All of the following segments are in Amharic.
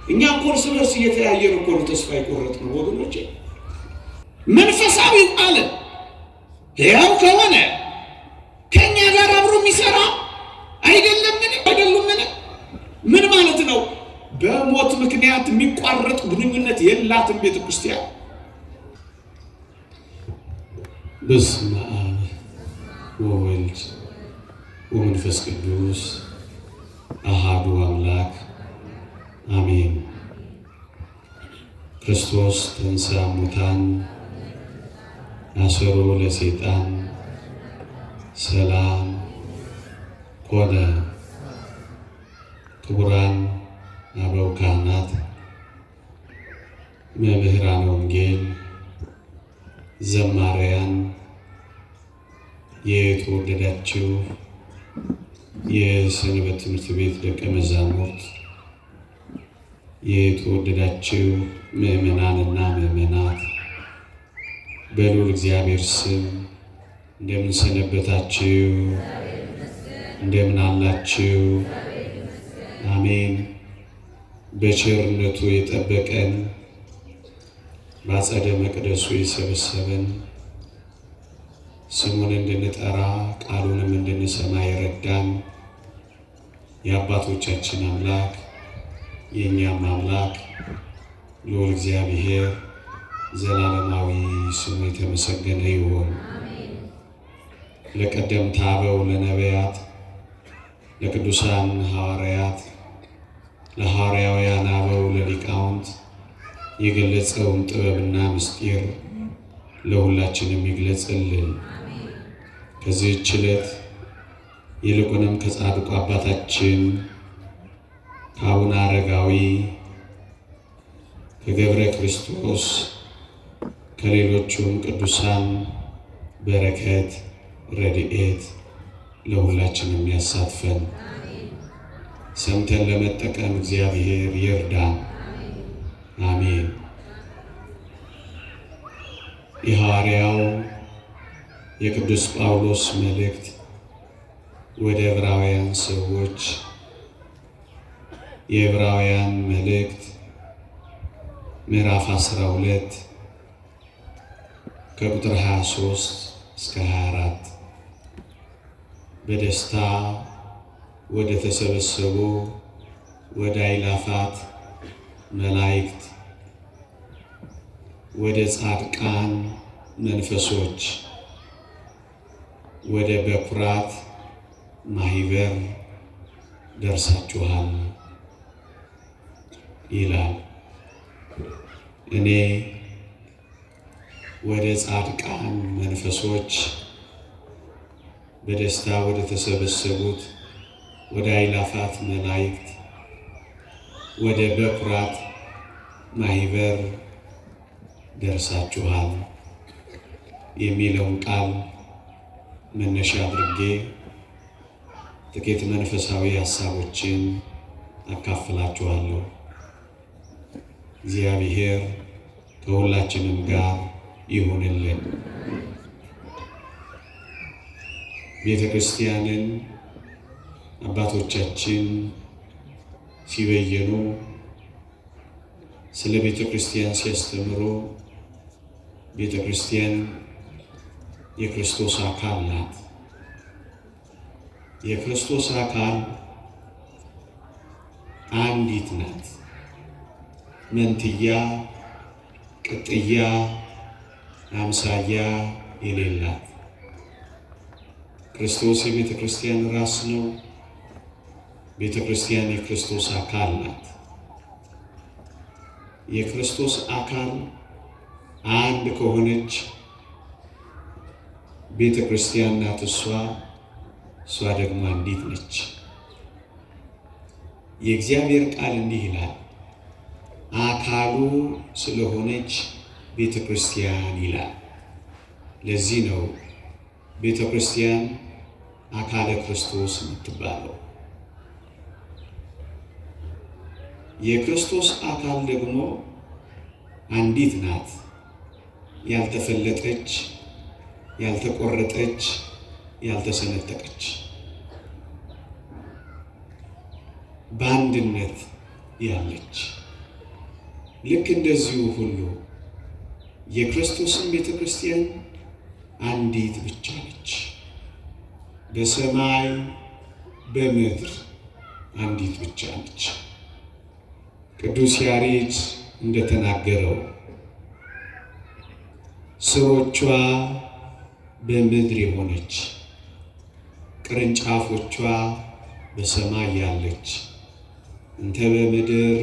እኛ ኮርስ በርስ እየተያየን እኮ ነው ተስፋ የቆረጥነው ወገኖቼ። መንፈሳዊው ዓለም ሕያው ከሆነ ከኛ ጋር አብሮ የሚሰራ አይደለምን? ምን ማለት ነው? በሞት ምክንያት የሚቋረጥ ግንኙነት የላትም ቤተ ክርስቲያን። በስመ አብ ወወልድ ወመንፈስ ቅዱስ አሐዱ አምላክ አሜን። ክርስቶስ ተንሥአ እሙታን አሰሮ ለሰይጣን ሰላም ኮነ። ክቡራን አበው ካህናት፣ መምህራን ወንጌል፣ ዘማሪያን፣ የተወደዳችሁ የሰንበት ትምህርት ቤት ደቀ መዛሙርት፣ የተወደዳችሁ ምእመናንና ምእመናት በልዑል እግዚአብሔር ስም እንደምን ሰነበታችሁ? እንደምን አላችሁ? አሜን። በቸርነቱ የጠበቀን በአጸደ መቅደሱ የሰበሰበን ስሙን እንድንጠራ ቃሉንም እንድንሰማ የረዳን የአባቶቻችን አምላክ የእኛም አምላክ ልዑል እግዚአብሔር ዘላለማዊ ስሙ የተመሰገነ ይሁን። ለቀደምት አበው ለነቢያት፣ ለቅዱሳን ሐዋርያት፣ ለሐዋርያውያን አበው ለሊቃውንት የገለጸውን ጥበብና ምስጢር ለሁላችንም ይግለጽልን። ከዚህች ዕለት ይልቁንም ከጻድቁ አባታችን ከአቡነ አረጋዊ ከገብረ ክርስቶስ ከሌሎቹም ቅዱሳን በረከት ረድኤት ለሁላችንም ያሳትፈን። ሰምተን ለመጠቀም እግዚአብሔር ይርዳን። አሜን። የሐዋርያው የቅዱስ ጳውሎስ መልእክት ወደ ዕብራውያን ሰዎች የዕብራውያን መልእክት ምዕራፍ 12 ከቁጥር 23 እስከ 24 በደስታ ወደ ተሰበሰቡ ወደ አእላፋት መላእክት ወደ ጻድቃን መንፈሶች ወደ በኩራት ማህበር ደርሳችኋል ይላል። እኔ ወደ ጻድቃን መንፈሶች በደስታ ወደ ተሰበሰቡት ወደ አእላፋት መላእክት ወደ በኩራት ማህበር ደርሳችኋል የሚለውን ቃል መነሻ አድርጌ ጥቂት መንፈሳዊ ሐሳቦችን አካፍላችኋለሁ። እግዚአብሔር ከሁላችንም ጋር ይሁንልን። ቤተ ክርስቲያንን አባቶቻችን ሲበየኑ ስለ ቤተ ክርስቲያን ሲያስተምሩ ቤተ ክርስቲያን የክርስቶስ አካል ናት። የክርስቶስ አካል አንዲት ናት። መንትያ ቅጥያ አምሳያ የሌላት። ክርስቶስ የቤተ ክርስቲያን ራስ ነው። ቤተ ክርስቲያን የክርስቶስ አካል ናት። የክርስቶስ አካል አንድ ከሆነች ቤተ ክርስቲያን ናት። እሷ ደግሞ አንዲት ነች። የእግዚአብሔር ቃል እንዲህ ይላል፣ አካሉ ስለሆነች ቤተ ክርስቲያን ይላል። ለዚህ ነው ቤተ ክርስቲያን አካለ ክርስቶስ የምትባለው። የክርስቶስ አካል ደግሞ አንዲት ናት፣ ያልተፈለጠች፣ ያልተቆረጠች፣ ያልተሰነጠቀች በአንድነት ያለች ልክ እንደዚሁ ሁሉ የክርስቶስን ቤተ ክርስቲያን አንዲት ብቻ ነች። በሰማይ በምድር አንዲት ብቻ ነች። ቅዱስ ያሬድ እንደተናገረው ስሮቿ በምድር የሆነች ቅርንጫፎቿ በሰማይ ያለች እንተ በምድር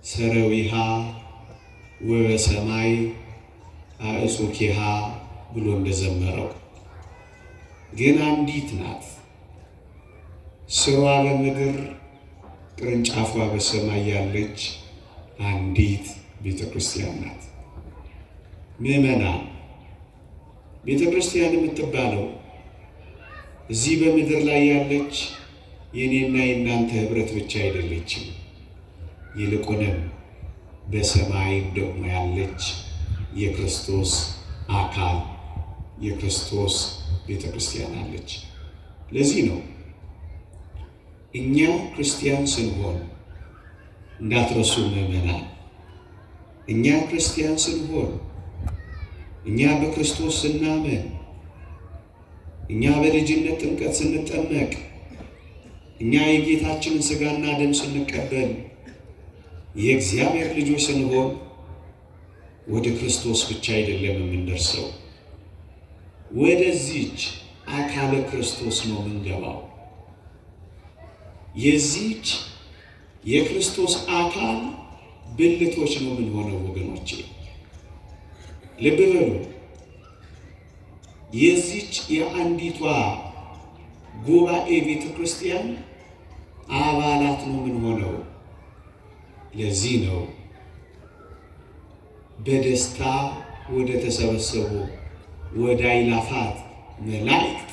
ሰረዊሃ ወበሰማይ አዕጹኪሃ ብሎ እንደዘመረው ግን አንዲት ናት። ስሯ በምድር ቅርንጫፏ በሰማይ ያለች አንዲት ቤተ ክርስቲያን ናት። ምእመናን፣ ቤተ ክርስቲያን የምትባለው እዚህ በምድር ላይ ያለች የኔና የእናንተ ህብረት ብቻ አይደለችም። ይልቁንም በሰማይም ደግሞ ያለች የክርስቶስ አካል የክርስቶስ ቤተ ክርስቲያን አለች። ለዚህ ነው እኛ ክርስቲያን ስንሆን እንዳትረሱ ምእመናን፣ እኛ ክርስቲያን ስንሆን እኛ በክርስቶስ ስናምን እኛ በልጅነት ጥምቀት ስንጠመቅ እኛ የጌታችንን ሥጋና ደም ስንቀበል የእግዚአብሔር ልጆች ስንሆን ወደ ክርስቶስ ብቻ አይደለም የምንደርሰው፣ ወደዚች አካለ ክርስቶስ ነው የምንገባው። የዚች የክርስቶስ አካል ብልቶች ነው የምንሆነው። ወገኖቼ ልብ በሉ። የዚች የአንዲቷ ጉባኤ ቤተ ክርስቲያን አባላት ነው የምንሆነው። ለዚህ ነው በደስታ ወደ ተሰበሰቡ ወደ አእላፋት መላእክት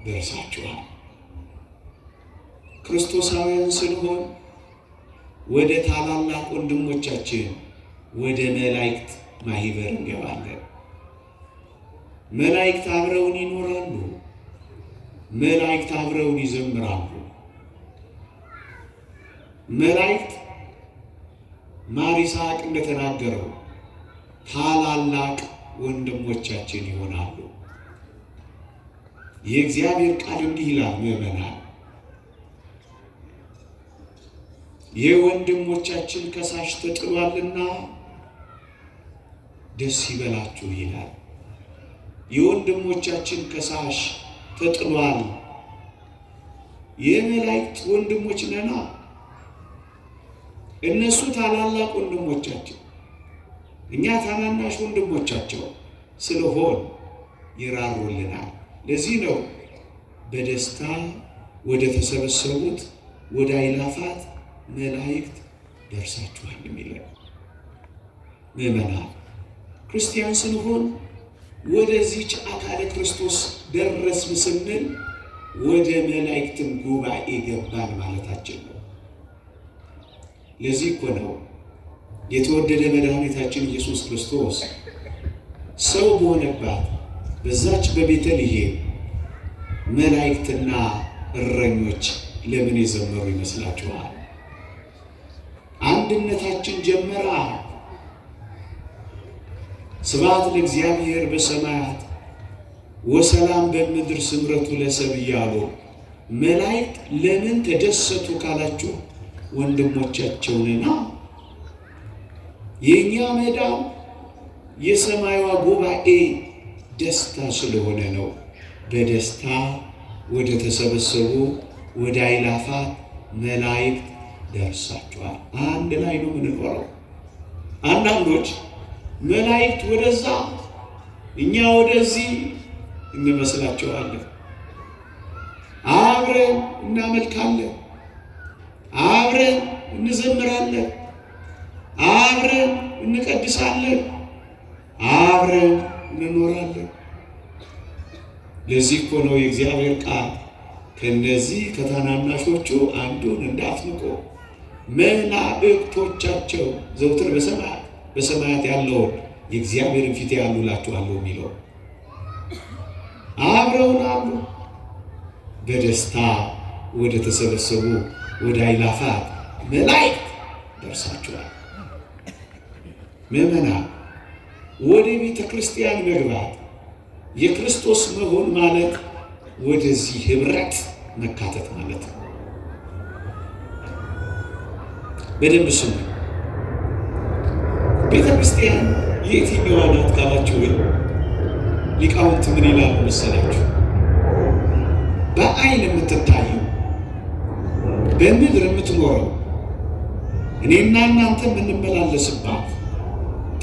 ደርሳችኋል። ክርስቶሳውያን ስንሆን ወደ ታላላቅ ወንድሞቻችን ወደ መላእክት ማህበር እንገባለን። መላእክት አብረውን ይኖራሉ። መላእክት አብረውን ይዘምራሉ። መላእክት ማር ይስሐቅ እንደተናገረው ታላላቅ ወንድሞቻችን ይሆናሉ። የእግዚአብሔር ቃል እንዲህ ይላል፣ ምእመናን የወንድሞቻችን ከሳሽ ተጥሏልና ደስ ይበላችሁ ይላል። የወንድሞቻችን ከሳሽ ተጥሏል። የመላእክት ወንድሞች ነና። እነሱ ታላላቅ ወንድሞቻችን፣ እኛ ታናናሽ ወንድሞቻቸው ስለሆን ይራሩልናል። ለዚህ ነው በደስታ ወደ ተሰበሰቡት ወደ አእላፋት መላእክት ደርሳችኋል የሚለው። ምእመናን ክርስቲያን ስንሆን ወደዚች አካለ ክርስቶስ ደረስን ስንል ወደ መላእክትን ጉባኤ ገባን ማለታችን ነው። ለዚህ እኮ ነው የተወደደ መድኃኒታችን ኢየሱስ ክርስቶስ ሰው በሆነባት በዛች በቤተልሔም መላእክትና እረኞች ለምን የዘመሩ ይመስላችኋል? አንድነታችን ጀመራ። ስብሐት ለእግዚአብሔር በሰማያት ወሰላም በምድር ስምረቱ ለሰብእ እያሉ መላእክት ለምን ተደሰቱ ካላችሁ ወንድሞቻቸውንና የኛ መዳን የሰማያዊ ጉባኤ ደስታ ስለሆነ ነው። በደስታ ወደ ተሰበሰቡ ወደ አእላፋት መላእክት ደርሳችኋል። አንድ ላይ ነው የምንኖረው። አንዳንዶች መላእክት ወደዛ እኛ ወደዚህ እንመስላቸዋለን። አብረን እናመልካለን፣ አብረን እንዘምራለን፣ አብረን እንቀድሳለን፣ አብረን እንኖራለን። ለዚህ እኮ ነው የእግዚአብሔር ቃል ከነዚህ ከታናናሾቹ አንዱን እንዳትንቁ መላእክቶቻቸው ዘውትር በሰማያት ያለውን የእግዚአብሔርን ፊት ያሉ እላችኋለሁ የሚለው አብረውን አሉ። በደስታ ወደ ተሰበሰቡ ወደ አእላፋት መላእክት ደርሳችኋል። ምዕመናን ወደ ቤተ ክርስቲያን መግባት የክርስቶስ መሆን ማለት ወደዚህ ህብረት መካተት ማለት ነው። በደንብ ስሙ። ቤተ ክርስቲያን የትኛዋ ናት ካላችሁ ሊቃውንት ምን ይላሉ መሰላችሁ? በአይን የምትታየው በምድር የምትኖረው እኔና እናንተ የምንመላለስባት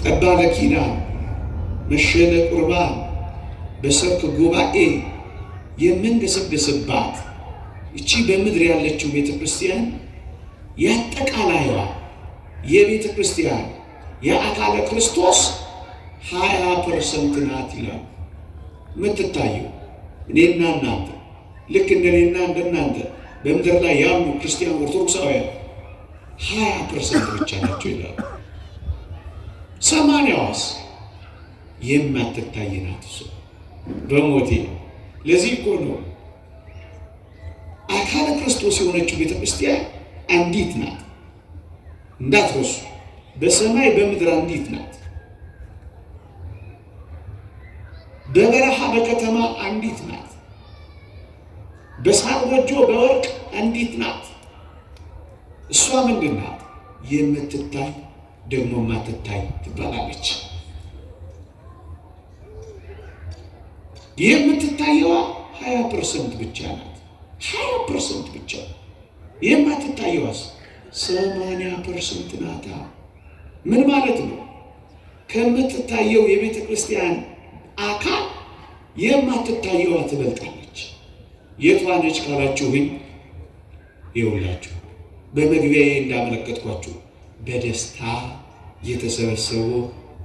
ጠባለ ኪዳን፣ መሸለ ቁርባን፣ በሰርክ ጉባኤ የምንገሰግስባት እቺ በምድር ያለችው ቤተ ክርስቲያን ያጠቃላይዋ የቤተ ክርስቲያን የአካለ ክርስቶስ 20% ናት ይላል። የምትታየው እኔና እናንተ ልክ እንደኔና እንደናንተ በምድር ላይ ያሉ ክርስቲያን ኦርቶዶክሳውያን 20% ብቻ ናቸው ይላል። 80ዋስ የማትታይ ናት እሱ በሞቴ። ለዚህ እኮ ነው አካለ ክርስቶስ የሆነችው ቤተ ክርስቲያን አንዲት ናት። እንዳትረሱ፣ በሰማይ በምድር አንዲት ናት። በበረሃ በከተማ አንዲት ናት። በሳር ጎጆ በወርቅ አንዲት ናት። እሷ ምንድን ናት? የምትታይ ደግሞ ማትታይ ትባላለች። የምትታየዋ 20% ብቻ ናት። 20% ብቻ። የማትታየዋስ 80% ናታ። ምን ማለት ነው? ከምትታየው የቤተ ክርስቲያን አካል የማትታየዋ ትበልጣለች። የቷ ነች ካላችሁኝ፣ ይኸውላችሁ በመግቢያዬ እንዳመለከትኳችሁ በደስታ የተሰበሰቡ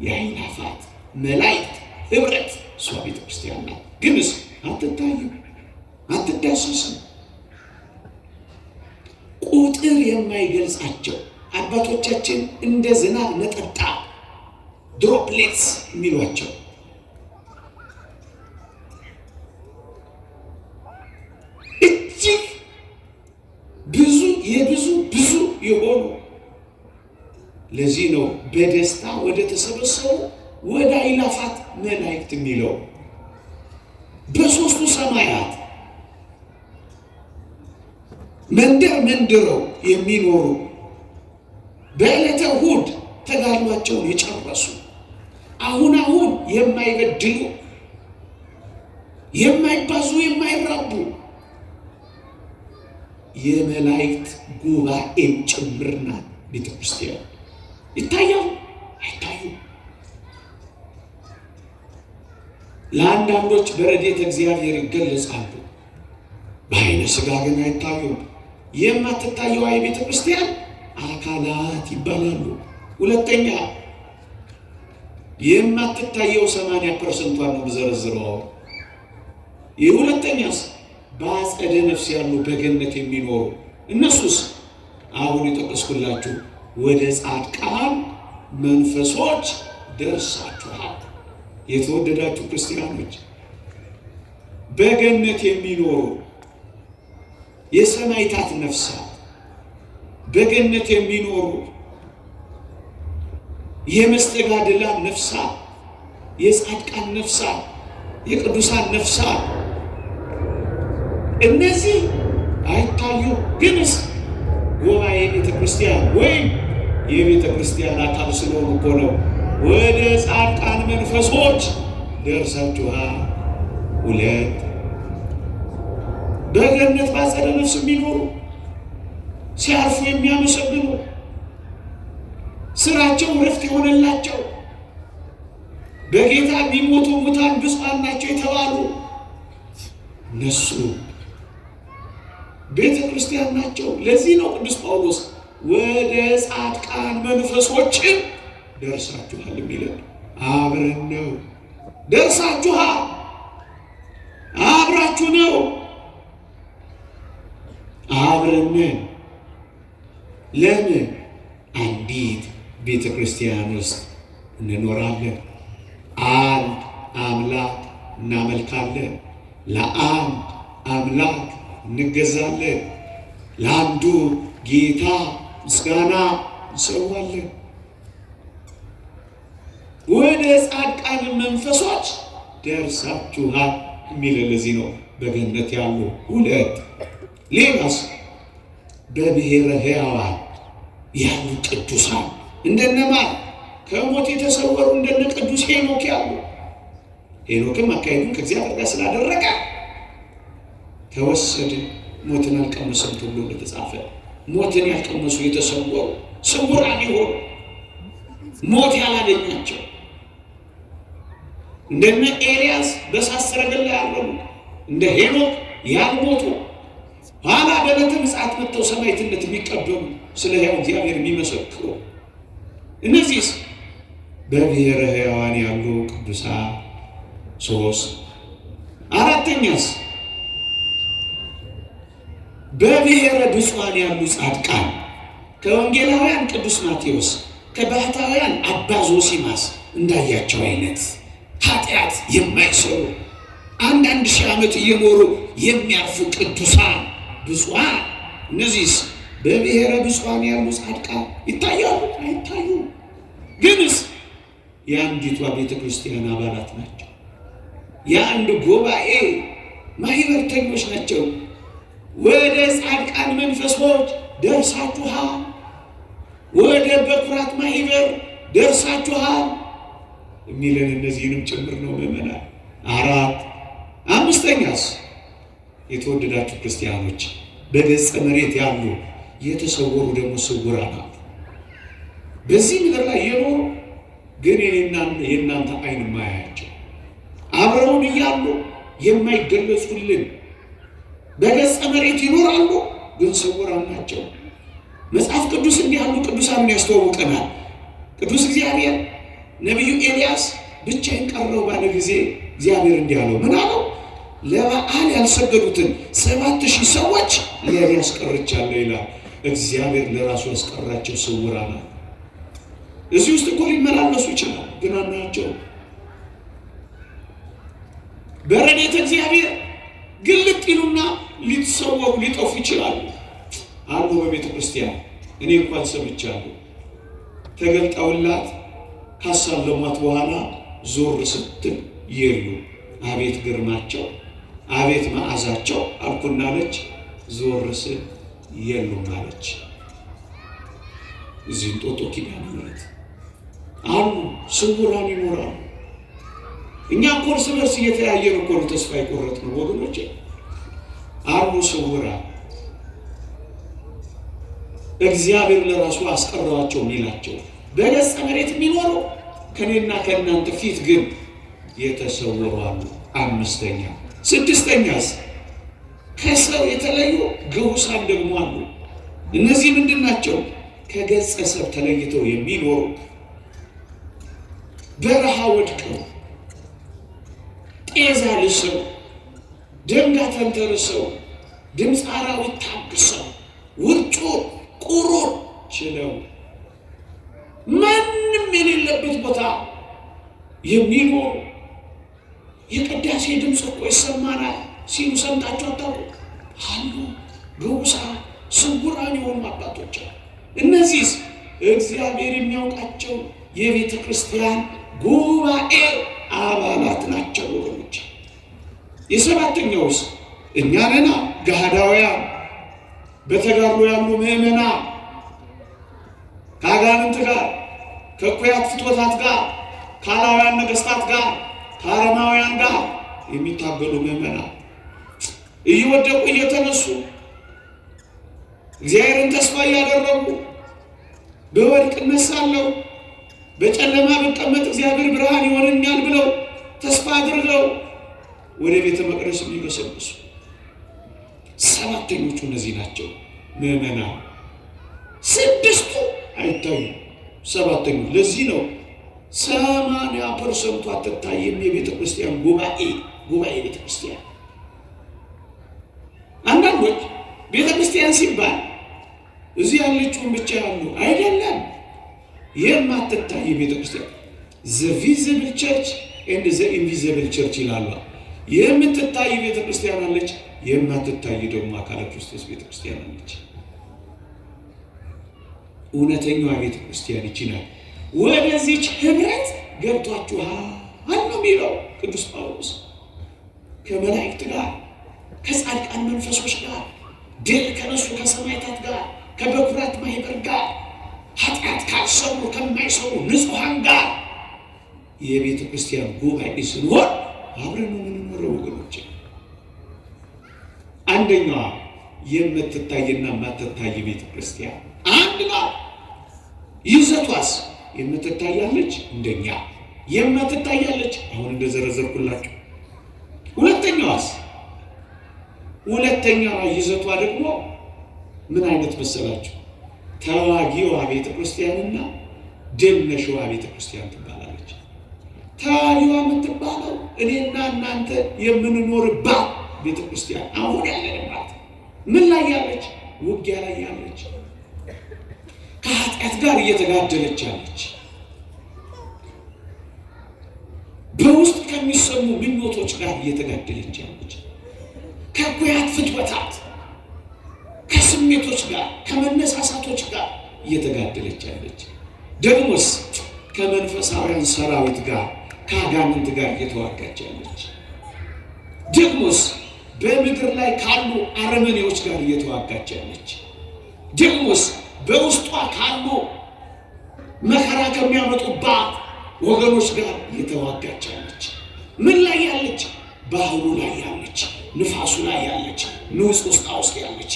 የአእላፋት መላእክት ህብረት እሷ ቤተ ክርስቲያን ናት። ግንስ አትታይም፣ አትዳሰስም። ቁጥር የማይገልጻቸው አባቶቻችን እንደ ዝናብ ነጠብጣብ ድሮፕሌትስ የሚሏቸው እጅግ ብዙ የሆኑ። ለዚህ ነው በደስታ ወደ ተሰበሰቡ ወደ አእላፋት መላእክት የሚለው። በሦስቱ ሰማያት መንደረው የሚኖሩ በዕለተ እሑድ ተጋድሏቸውን የጨረሱ አሁን የማይበድሉ የማይባዙ የማይራቡ የመላእክት ጉባኤም ጭምር ናት ቤተ ክርስቲያን። ይታያሉ አይታዩም? ለአንዳንዶች በረድኤተ እግዚአብሔር ይገለጻሉ፣ በዓይነ ሥጋ ግን አይታዩም። የማትታየዋ የቤተ ክርስቲያን አካላት ይባላሉ። ሁለተኛ የማትታየው 80% ነው ብዘረዝረው። የሁለተኛስ በአጸደ ነፍስ ያሉ በገነት የሚኖሩ እነሱስ አሁን የጠቀስኩላችሁ ወደ ጻድቃን መንፈሶች ደርሳችኋል። የተወደዳችሁ ክርስቲያኖች በገነት የሚኖሩ የሰማዕታት ነፍሳት፣ በገነት የሚኖሩ የመስተጋድላን ነፍሳት፣ የጻድቃን ነፍሳት፣ የቅዱሳን ነፍሳት እነዚህ አይታዩ። ግንስ ጉባኤ ቤተ ክርስቲያን ወይም የቤተ ክርስቲያን አካል ስለሆኑ እኮ ነው ወደ ጻድቃን መንፈሶች ደርሳችኋል። ሁለት በገነት ባጸደ ነፍስ የሚኖሩ ሲያርፉ የሚያመሰግኑ ስራቸው ረፍት የሆነላቸው በጌታ የሚሞቱ ሙታን ብፁዓን ናቸው የተባሉ እነሱ ቤተ ክርስቲያን ናቸው። ለዚህ ነው ቅዱስ ጳውሎስ ወደ ጻድቃን መንፈሶችን ደርሳችኋል የሚለን። አብረን ነው ደርሳችኋል፣ አብራችሁ ነው፣ አብረን። ለምን? አንዲት ቤተ ክርስቲያን ውስጥ እንኖራለን። አንድ አምላክ እናመልካለን። ለአንድ አምላክ እንገዛለን። ለአንዱ ጌታ ምስጋና እንሰዋለን። ወደ ጻድቃን መንፈሶች ደርሳችኋል የሚለው ለዚህ ነው። በገነት ያሉ ሁለት ሌላስ በብሔረ ሕያዋን ያሉ ቅዱሳን እንደነማን ከሞት የተሰወሩ እንደነ ቅዱስ ሄኖክ ያሉ። ሄኖክም አካሄዱን ከእግዚአብሔር ጋር ስላደረገ ተወሰደ፣ ሞትን አልቀመሰም ተብሎ እንደተጻፈ ሞትን ያልቀመሱ የተሰወሩ ስውራን የሆኑ ሞት ያላገኛቸው እንደነ ኤልያስ በእሳት ሰረገላ ያረሩ እንደ ሄኖክ ያልሞቱ ኋላ በዕለተ ምጽአት መጥተው ሰማዕትነት የሚቀበሉ ስለ ሕያው እግዚአብሔር የሚመሰክሩ እነዚህስ በብሔረ ሕያዋን ያሉ ቅዱሳን ሶስት። አራተኛስ በብሔረ ብፁዓን ያሉ ጻድቃን ከወንጌላውያን ቅዱስ ማቴዎስ ከባሕታውያን አባ ዞሲማስ እንዳያቸው አይነት ኃጢአት የማይሰሩ አንዳንድ ሺህ ዓመት እየኖሩ የሚያርፉ ቅዱሳን ብፁዓን እነዚህስ በብሔረ ብፁዓን ያሉ ጻድቃን ይታያሉ አይታዩ? ግንስ የአንዲቷ ቤተ ክርስቲያን አባላት ናቸው። የአንድ ጉባኤ ማህበርተኞች ናቸው። ወደ ጻድቃን መንፈሶች ደርሳችኋል፣ ወደ በኩራት ማህበር ደርሳችኋል የሚለን እነዚህንም ጭምር ነው ምእመናን። አራት አምስተኛስ የተወደዳችሁ ክርስቲያኖች በገጸ መሬት ያሉ የተሰወሩ ደግሞ ስውራን አሉ። በዚህ ምድር ላይ የኖሩ ግን የእናንተ ዓይን የማያያቸው አብረውን እያሉ የማይገለጹልን በገጸ መሬት ይኖራሉ፣ ግን ስውራን ናቸው። መጽሐፍ ቅዱስ እንዲህ ያሉ ቅዱሳንን ያስተዋውቀናል። ቅዱስ እግዚአብሔር ነቢዩ ኤልያስ ብቻዬን ቀረው ባለ ጊዜ እግዚአብሔር እንዲህ አለው። ምን አለው? ለበዓል ያልሰገዱትን 7000 ሰዎች ለእኔ ያስቀርቻለሁ ይላል። እግዚአብሔር ለራሱ ያስቀራቸው ስውራን አሉ። እዚህ ውስጥ እኮ ሊመላለሱ ይችላል፣ ግን አናያቸውም። በረድኤተ እግዚአብሔር ግልጥ ይሉና ሊተሰወሩ ሊጠፉ ይችላሉ አሉ። በቤተ ክርስቲያን እኔ እንኳን ሰምቻለሁ። ተገልጠውላት ካሳለሟት በኋላ ዞር ስትል የሉ። አቤት ግርማቸው፣ አቤት መዓዛቸው አልኩና አለች። ዞር ስል የሉም አለች። እዚህ እንጦጦ ኪዳነ ምሕረት አሉ ስውራን ይኖራሉ። እኛ እኮ እርስ በርስ እየተያየን እኮ ነው ተስፋ የቆረጥነው ወገኖቼ። አሉ ስውራን እግዚአብሔር ለራሱ አስቀረዋቸው የሚላቸው በገጸ መሬት የሚኖሩ ከኔና ከእናንተ ፊት ግን የተሰወሩ አሉ። አምስተኛ ስድስተኛስ ከሰው የተለዩ ግዑሳን ደግሞ አሉ። እነዚህ ምንድን ናቸው? ከገጸ ሰብ ተለይተው የሚኖሩ በረሃ ወድቀው ጤዛ ልሰው ደንጋይ ተንተርሰው ድምፀ አራዊት ታግሰው ውርጮ ቁሩን ችለው ማንም የሌለበት ቦታ የሚኖሩ የቅዳሴ ድምፅ እኮ ይሰማናል ሲሉ ሰምታችሁ አታውቁ? አሉ ግዑሳን ስውራን የሆኑ አባቶች። እነዚህስ እግዚአብሔር የሚያውቃቸው የቤተ ክርስቲያን ጉባኤ አባላት ናቸው ወገኖች። የሰባተኛውስ እኛ ነና ገሃዳውያን በተጋድሎ ያሉ ምእመናን ከአጋንንት ጋር ከእኩያት ፍትወታት ጋር ከአላውያን ነገሥታት ጋር ከአረማውያን ጋር የሚታገሉ ምእመናን እየወደቁ እየተነሱ እግዚአብሔርን ተስፋ እያደረጉ በወድቅ እነሳለሁ፣ በጨለማ ብቀመጥ እግዚአብሔር ብርሃን ይሆነኛል ብለው ተስፋ አድርገው ወደ ቤተ መቅደስ የሚገሰግሱ ሰባተኞቹ እነዚህ ናቸው ምእመናን። ስድስቱ አይታዩም፣ ሰባተኞቹ። ለዚህ ነው 80% አትታይም የቤተ ክርስቲያን ጉባኤ ቤተ ክርስቲያን። አንዳንዶች ቤተ ክርስቲያን ሲባል እዚህ ያለችውን ብቻ ያሉ አይደለም። የማትታይ ቤተ ክርስቲያን the visible church and the invisible church ይላሉ። የምትታይ ቤተ ክርስቲያን አለች፣ የማትታይ ደግሞ አካለ ክርስቶስ ቤተ ክርስቲያን አለች። እውነተኛዋ ቤተ ክርስቲያን ይቺ ናት። ወደዚች ህብረት ገብቷችኋል ነው የሚለው ቅዱስ ጳውሎስ። ከመላእክት ጋር ከጻድቃን መንፈሶች ጋር ድል ከነሱ ከሰማዕታት ጋር ከበኩራት ማህበር ጋር ኃጢአት ካልሰሩ ከማይሰሩ ንጹሐን ጋር የቤተ ክርስቲያን ጉባኤ ስንሆን አብረን ነው የምንኖረው ወገኖች። አንደኛዋ የምትታይና የማትታይ ቤተ ክርስቲያን አንድ ነው። ይዘቷስ የምትታያለች እንደኛ የማትታያለች አሁን እንደዘረዘርኩላችሁ። ሁለተኛዋ ይዘቷ ደግሞ ምን አይነት መሰላችሁ? ተዋጊዋ ቤተ ክርስቲያንና ድል ነሽዋ ቤተ ክርስቲያን ትባላለች። ተዋጊዋ የምትባለው እኔና እናንተ የምንኖርባት ቤተ ክርስቲያን አሁን ያለንባት ምን ላይ ያለች? ውጊያ ላይ ያለች፣ ከኃጢአት ጋር እየተጋደለች ያለች፣ በውስጥ ከሚሰሙ ምኞቶች ጋር እየተጋደለች ያለች፣ ከኩያት ፍትወታት ከስሜቶች ጋር ከመነሳሳቶች ጋር እየተጋደለች ያለች፣ ደግሞስ ከመንፈሳውያን ሰራዊት ጋር ከአጋንንት ጋር እየተዋጋች ያለች፣ ደግሞስ በምድር ላይ ካሉ አረመኔዎች ጋር እየተዋጋች ያለች፣ ደግሞስ በውስጧ ካሉ መከራ ከሚያመጡባት ወገኖች ጋር እየተዋጋች ያለች። ምን ላይ ያለች? ባህሩ ላይ ያለች፣ ንፋሱ ላይ ያለች፣ ንውፅ ውስጥ ያለች፣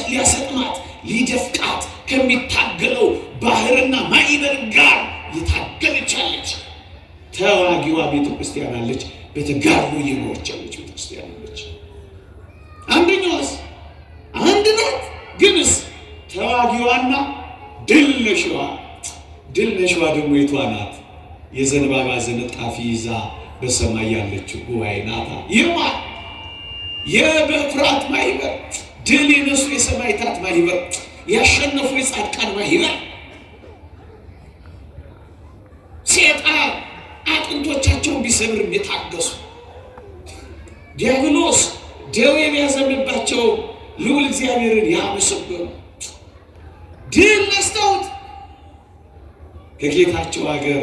ሊያሰጥማት ሊደፍቃት ከሚታገለው ባህርና ማዕበል ጋር እየታገለች ያለች ተዋጊዋ ቤተ ክርስቲያን አለች። በተጋድሎ እየኖረች ያለች ቤተ ክርስቲያን አለች። አንደኛዋስ አንድ ናት፣ ግንስ ተዋጊዋና ድል ነሽዋ ደግሞ የቷ ናት? የዘንባባ ዝንጣፊ ይዛ በሰማይ ያለችው ጉባኤ ናታ። ይማር የበኩራት ማህበር፣ ድል የነሱ የሰማዕታት ማህበር፣ ያሸነፉ የጻድቃን ማህበር፣ ሰይጣን አጥንቶቻቸውን ቢሰብርም የታገሱ ዲያብሎስ ደዌ ቢያዘንባቸው ልዑል እግዚአብሔርን ያመሰገኑ ድል ነስተውት ከጌታቸው ሀገር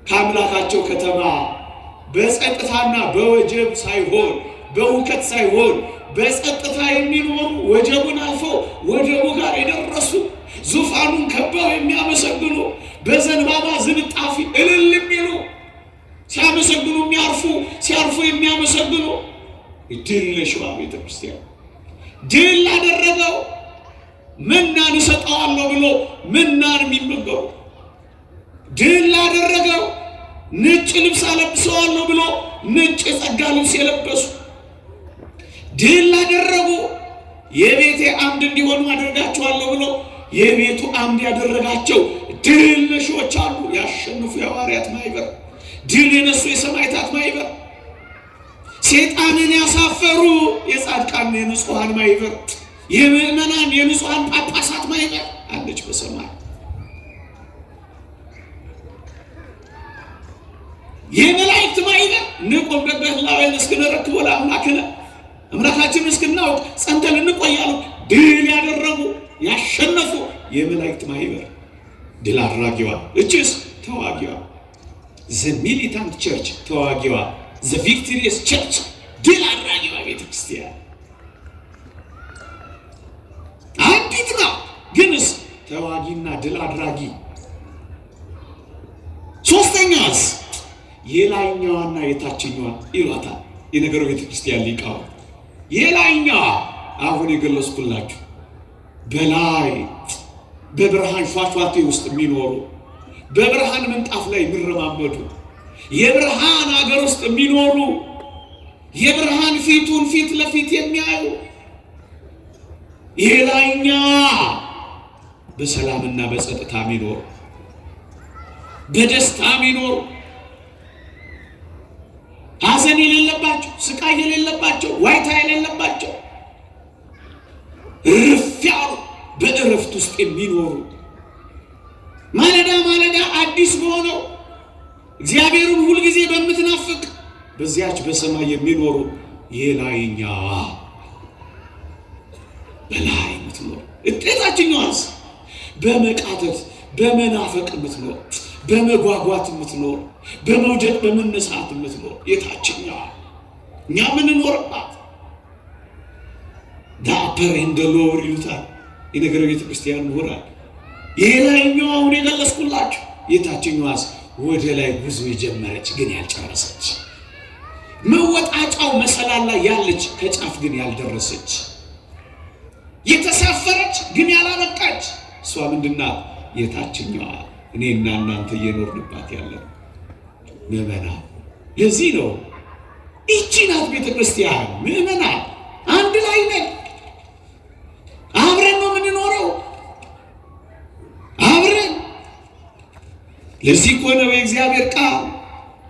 ከአምላካቸው ከተማ በጸጥታና በወጀብ ሳይሆን በሁከት ሳይሆን በጸጥታ የሚኖሩ ወጀቡን አልፈው ወጀቡ ጋር የደረሱ ዙፋኑን ከበው የሚያመሰግኑ በዘንባባ ዝንጣፊ እልል የሚሉ ሲያመሰግኑ የሚያርፉ ሲያርፉ የሚያመሰግኑ ድል ነሽዋ ቤተ ክርስቲያን ድል ላደረገው መናን እሰጠዋለሁ ብሎ መናን የሚመገቡ ድል ላደረገው ነጭ ልብስ አለብሰዋለሁ ብሎ ነጭ የጸጋ ልብስ የለበሱ ድል ላደረጉ የቤቴ አምድ እንዲሆኑ አደርጋቸዋለሁ ብሎ የቤቱ አምድ ያደረጋቸው ድል ነሾች አሉ። ያሸነፉ የሐዋርያት ማህበር፣ ድል የነሱ የሰማዕታት ማህበር፣ ሰይጣንን ያሳፈሩ የጻድቃን የንጹሐን ማህበር፣ የምዕመናን የንጹሐን ጳጳሳት ማህበር አለች በሰማይ። የመላእክት ማህበር ንቁም በበህላዌን እስክንረክቦ ለአምላክነ አምላካችን እስክናውቅ ጸንተን እንቆያሉ ድል ያደረጉ ያሸነፉ የመላእክት ማህበር ድል አድራጊዋ እችስ ተዋጊዋ ዘ ሚሊታንት ቸርች ተዋጊዋ ዘ ቪክቶሪየስ ቸርች ድል አድራጊዋ ቤተክርስቲያን አንዲት ነው። ግንስ ተዋጊና ድል አድራጊ። ሶስተኛስ የላይኛዋና የታችኛዋ ይሏታል የነገሩ ቤተክርስቲያን ሊቃውንት። የላይኛዋ አሁን የገለጽኩላችሁ በላይ በብርሃን ፏፏቴ ውስጥ የሚኖሩ በብርሃን ምንጣፍ ላይ የሚረማመዱ የብርሃን ሀገር ውስጥ የሚኖሩ የብርሃን ፊቱን ፊት ለፊት የሚያዩ የላይኛዋ በሰላምና በጸጥታ የሚኖሩ በደስታ የሚኖሩ ሐዘን የሌለባቸው ስቃይ የሌለባቸው ዋይታ የሌለባቸው እረፍት ያሉ በእረፍት ውስጥ የሚኖሩ ማለዳ ማለዳ አዲስ በሆነው እግዚአብሔርን ሁልጊዜ በምትናፍቅ በዚያች በሰማይ የሚኖሩ የላይኛዋ በላይ የምትኖር እጤታችኛዋስ በመቃተት በመናፈቅ የምትኖር በመጓጓት የምትኖር በመውደቅ በመነሳት የምትኖር የታችኛዋ እኛ የምንኖርባት ዳፐር እንደሎር ይሉታል የነገረ ቤተ ክርስቲያን ምሁራን። የላይኛውን የገለጽኩላችሁ የታችኛዋስ ወደ ላይ ጉዞ የጀመረች ግን ያልጨረሰች መወጣጫው መሰላል ላይ ያለች ከጫፍ ግን ያልደረሰች የተሳፈረች ግን ያላበቃች እሷ ምንድናት? የታችኛዋ እኔና እናንተ እየኖርንባት ያለን ምዕመናን። ለዚህ ነው ይህች ናት ቤተ ክርስቲያን። ምዕመናን አንድ ላይ ነን፣ አብረን ነው የምንኖረው፣ አብረን። ለዚህ እኮ ነው የእግዚአብሔር ቃል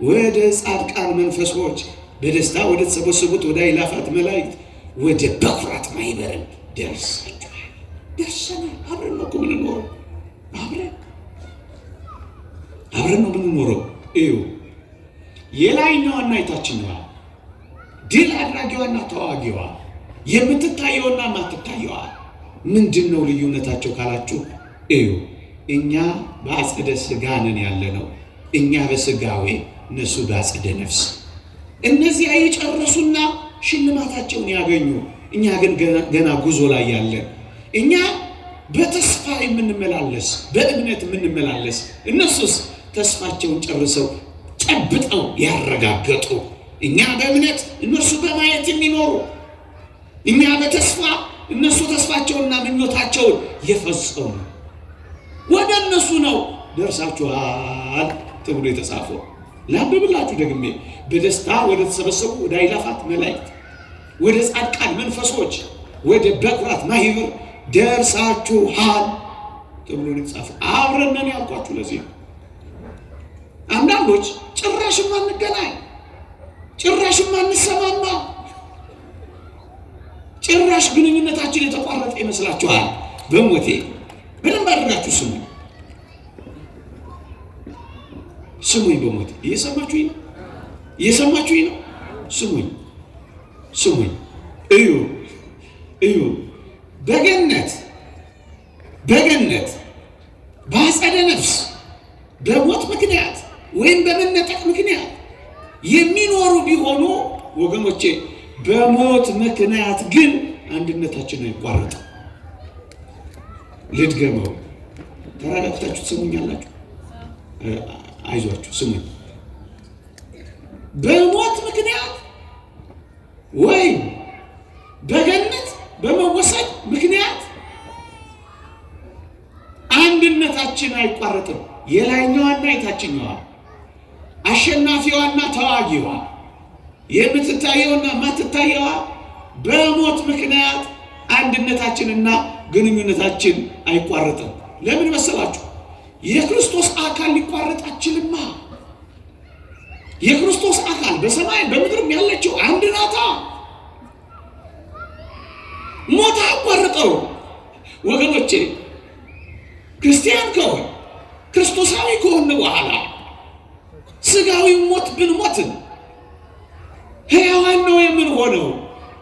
ወደ ጻድቃን መንፈሶች በደስታ ወደ ተሰበሰቡት ወደ አእላፋት መላእክት ወደ በኩራት ማህበርን ደርሳችኋል። ደርሰናል። አብረን ነው የምንኖረው፣ አብረን ነው የምንኖረው። እዩ የላይኛዋና የታችኛዋ ድል አድራጊዋና ተዋጊዋ የምትታየውና ማትታየዋ ምንድን ነው ልዩነታቸው ካላችሁ፣ እዩ እኛ በአጸደ ሥጋ ነን ያለነው፣ እኛ በሥጋዌ እነሱ በአጸደ ነፍስ። እነዚህ የጨረሱና ሽልማታቸውን ያገኙ፣ እኛ ግን ገና ጉዞ ላይ ያለን፣ እኛ በተስፋ የምንመላለስ በእምነት የምንመላለስ፣ እነሱስ ተስፋቸውን ጨርሰው ጨብጠው ያረጋገጡ፣ እኛ በእምነት እነሱ በማየት የሚኖሩ፣ እኛ በተስፋ እነሱ ተስፋቸውንና ምኞታቸውን የፈጸሙ ወደ እነሱ ነው ደርሳችኋል ተብሎ የተጻፈው። ላንብብላችሁ ደግሜ። በደስታ ወደ ተሰበሰቡ ወደ አእላፋት መላእክት ወደ ጻድቃን መንፈሶች ወደ በኩራት ማህበር ደርሳችኋል ተብሎ የተጻፈው። አብረን ነን ያልኳችሁ ለዚህ ነው። አንዳንዶች ጭራሽም አንገናኝ፣ ጭራሽም አንሰማማ፣ ጭራሽ ግንኙነታችን የተቋረጠ ይመስላችኋል። በሞቴ በደንብ አድርጋችሁ ስሙ፣ ስሙኝ። በሞቴ እየሰማችሁኝ ነው? እየሰማችሁኝ ነው? ስሙኝ፣ ስሙኝ። እዩ፣ እዩ። በገነት በአጸደ ነፍስ በሞት ምክንያት ወይም በመነጠቅ ምክንያት የሚኖሩ ቢሆኑ ወገኖቼ፣ በሞት ምክንያት ግን አንድነታችን አይቋረጥም። ልድገመው፣ ተረጋግታችሁ ትሰሙኛላችሁ? አይዟችሁ ስሙኝ። በሞት ምክንያት ወይም በገነት በመወሰድ ምክንያት አንድነታችን አይቋረጥም። የላይኛዋና የታችኛዋ፣ አሸናፊዋና ተዋጊዋ፣ የምትታየውና ማትታየዋ በሞት ምክንያት አንድነታችንና ግንኙነታችን አይቋረጥም። ለምን መሰላችሁ? የክርስቶስ አካል ሊቋረጥ አይችልማ። የክርስቶስ አካል በሰማይ በምድርም ያለችው አንድ ናታ። ሞት አቋርጠው ወገኖቼ። ክርስቲያን ከሆነ ክርስቶሳዊ ከሆነ በኋላ ስጋዊ ሞት ብንሞትን ሕያዋን ነው የምንሆነው።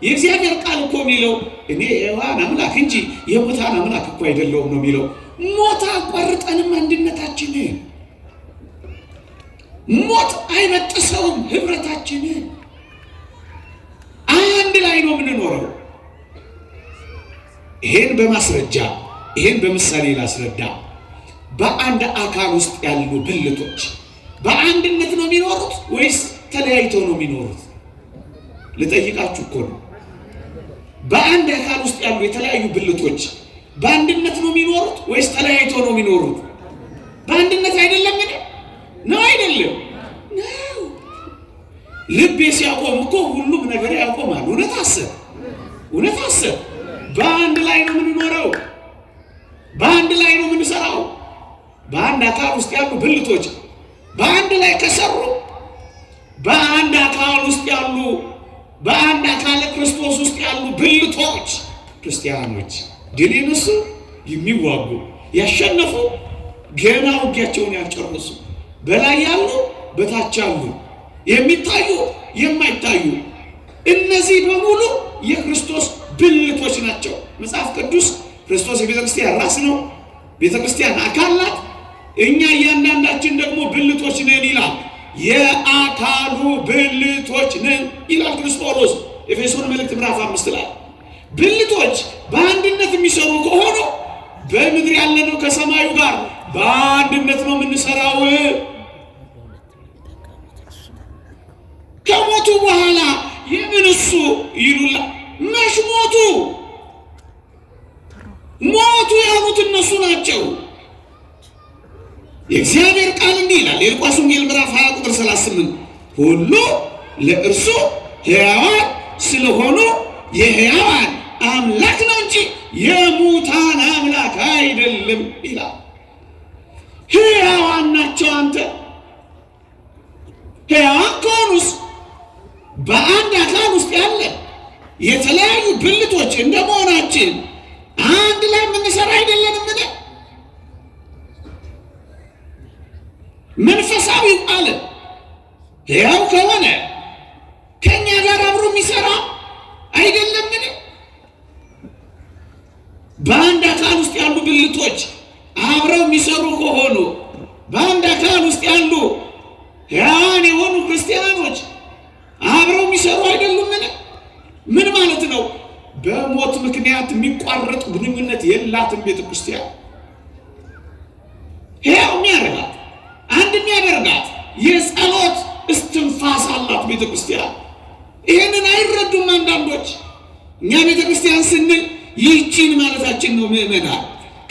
የእግዚአብሔር ቃል እኮ የሚለው እኔ ሕያዋን አምላክ እንጂ የሙታን አምላክ እኮ አይደለሁም ነው የሚለው። ሞት አቋርጠንም አንድነታችንን፣ ሞት አይበጥሰውም ህብረታችንን። አንድ ላይ ነው የምንኖረው። ይሄን በማስረጃ ይሄን በምሳሌ ላስረዳ። በአንድ አካል ውስጥ ያሉ ብልቶች በአንድነት ነው የሚኖሩት ወይስ ተለያይተው ነው የሚኖሩት? ልጠይቃችሁ እኮ ነው። በአንድ አካል ውስጥ ያሉ የተለያዩ ብልቶች በአንድነት ነው የሚኖሩት ወይስ ተለያይተው ነው የሚኖሩት? በአንድነት አይደለም ነው አይደለም ነው። ልቤ ሲያቆም እኮ ሁሉም ነገር ያቆማል። እውነት አሰብ በአንድ ላይ ነው የምንኖረው፣ በአንድ ላይ ነው የምንሰራው። በአንድ አካል ውስጥ ያሉ ብልቶች በአንድ ላይ ከሰሩ በአንድ አካል ውስጥ ያሉ በአንድ አካለ ክርስቶስ ውስጥ ያሉ ብልቶች ክርስቲያኖች ድል የነሱ የሚዋጉ ያሸነፉ ገና ውጊያቸውን ያልጨረሱ በላይ ያሉ በታች ያሉ የሚታዩ የማይታዩ እነዚህ በሙሉ የክርስቶስ ብልቶች ናቸው። መጽሐፍ ቅዱስ ክርስቶስ የቤተ ክርስቲያን ራስ ነው፣ ቤተ ክርስቲያን አካል ናት። እኛ እያንዳንዳችን ደግሞ ብልቶች ነን ይላል። የአካሉ ብልቶች ነን ይላል ቅዱስ ጳውሎስ ኤፌሶን መልእክት ምዕራፍ 5 ላይ። ብልቶች በአንድነት የሚሰሩ ከሆኑ በምድር ያለነው ከሰማዩ ጋር በአንድነት ነው የምንሰራው። ከሞቱ በኋላ የምን እሱ ይሉላ መች ሞቱ? ሞቱ ያሉት እነሱ ናቸው። የእግዚአብሔር ቃል እንዲህ ይላል የሉቃስ ወንጌል ምዕራፍ 20 ቁጥር 38 ሁሉ ለእርሱ ሕያዋን ስለሆኑ የሕያዋን አምላክ ነው እንጂ የሙታን አምላክ አይደለም ይላል። ሕያዋን ናቸው። አንተ ሕያዋን ከሆኑስ በአንድ አካል ውስጥ ያለ የተለያዩ ብልቶች እንደመሆናችን አንድ ላይ የምንሰራ አይደለንም? መንፈሳዊው ዓለም ሕያው ከሆነ ከእኛ ጋር አብሮ የሚሰራ አይደለምን? በአንድ አካል ውስጥ ያሉ ብልቶች አብረው የሚሰሩ ከሆኑ በአንድ አካል ውስጥ ያሉ ሕያዋን የሆኑ ክርስቲያኖች አብረው የሚሰሩ አይደሉምን? ምን ማለት ነው? በሞት ምክንያት የሚቋረጥ ግንኙነት የላትም ቤተ ክርስቲያን። ሕያው የሚያደርጋት አንድ የሚያደርጋት የጸሎት እስትንፋስ አላት ቤተ ክርስቲያን። ይህንን አይረዱም አንዳንዶች። እኛ ቤተ ክርስቲያን ስንል ይህቺን ማለታችን ነው። ምእመናን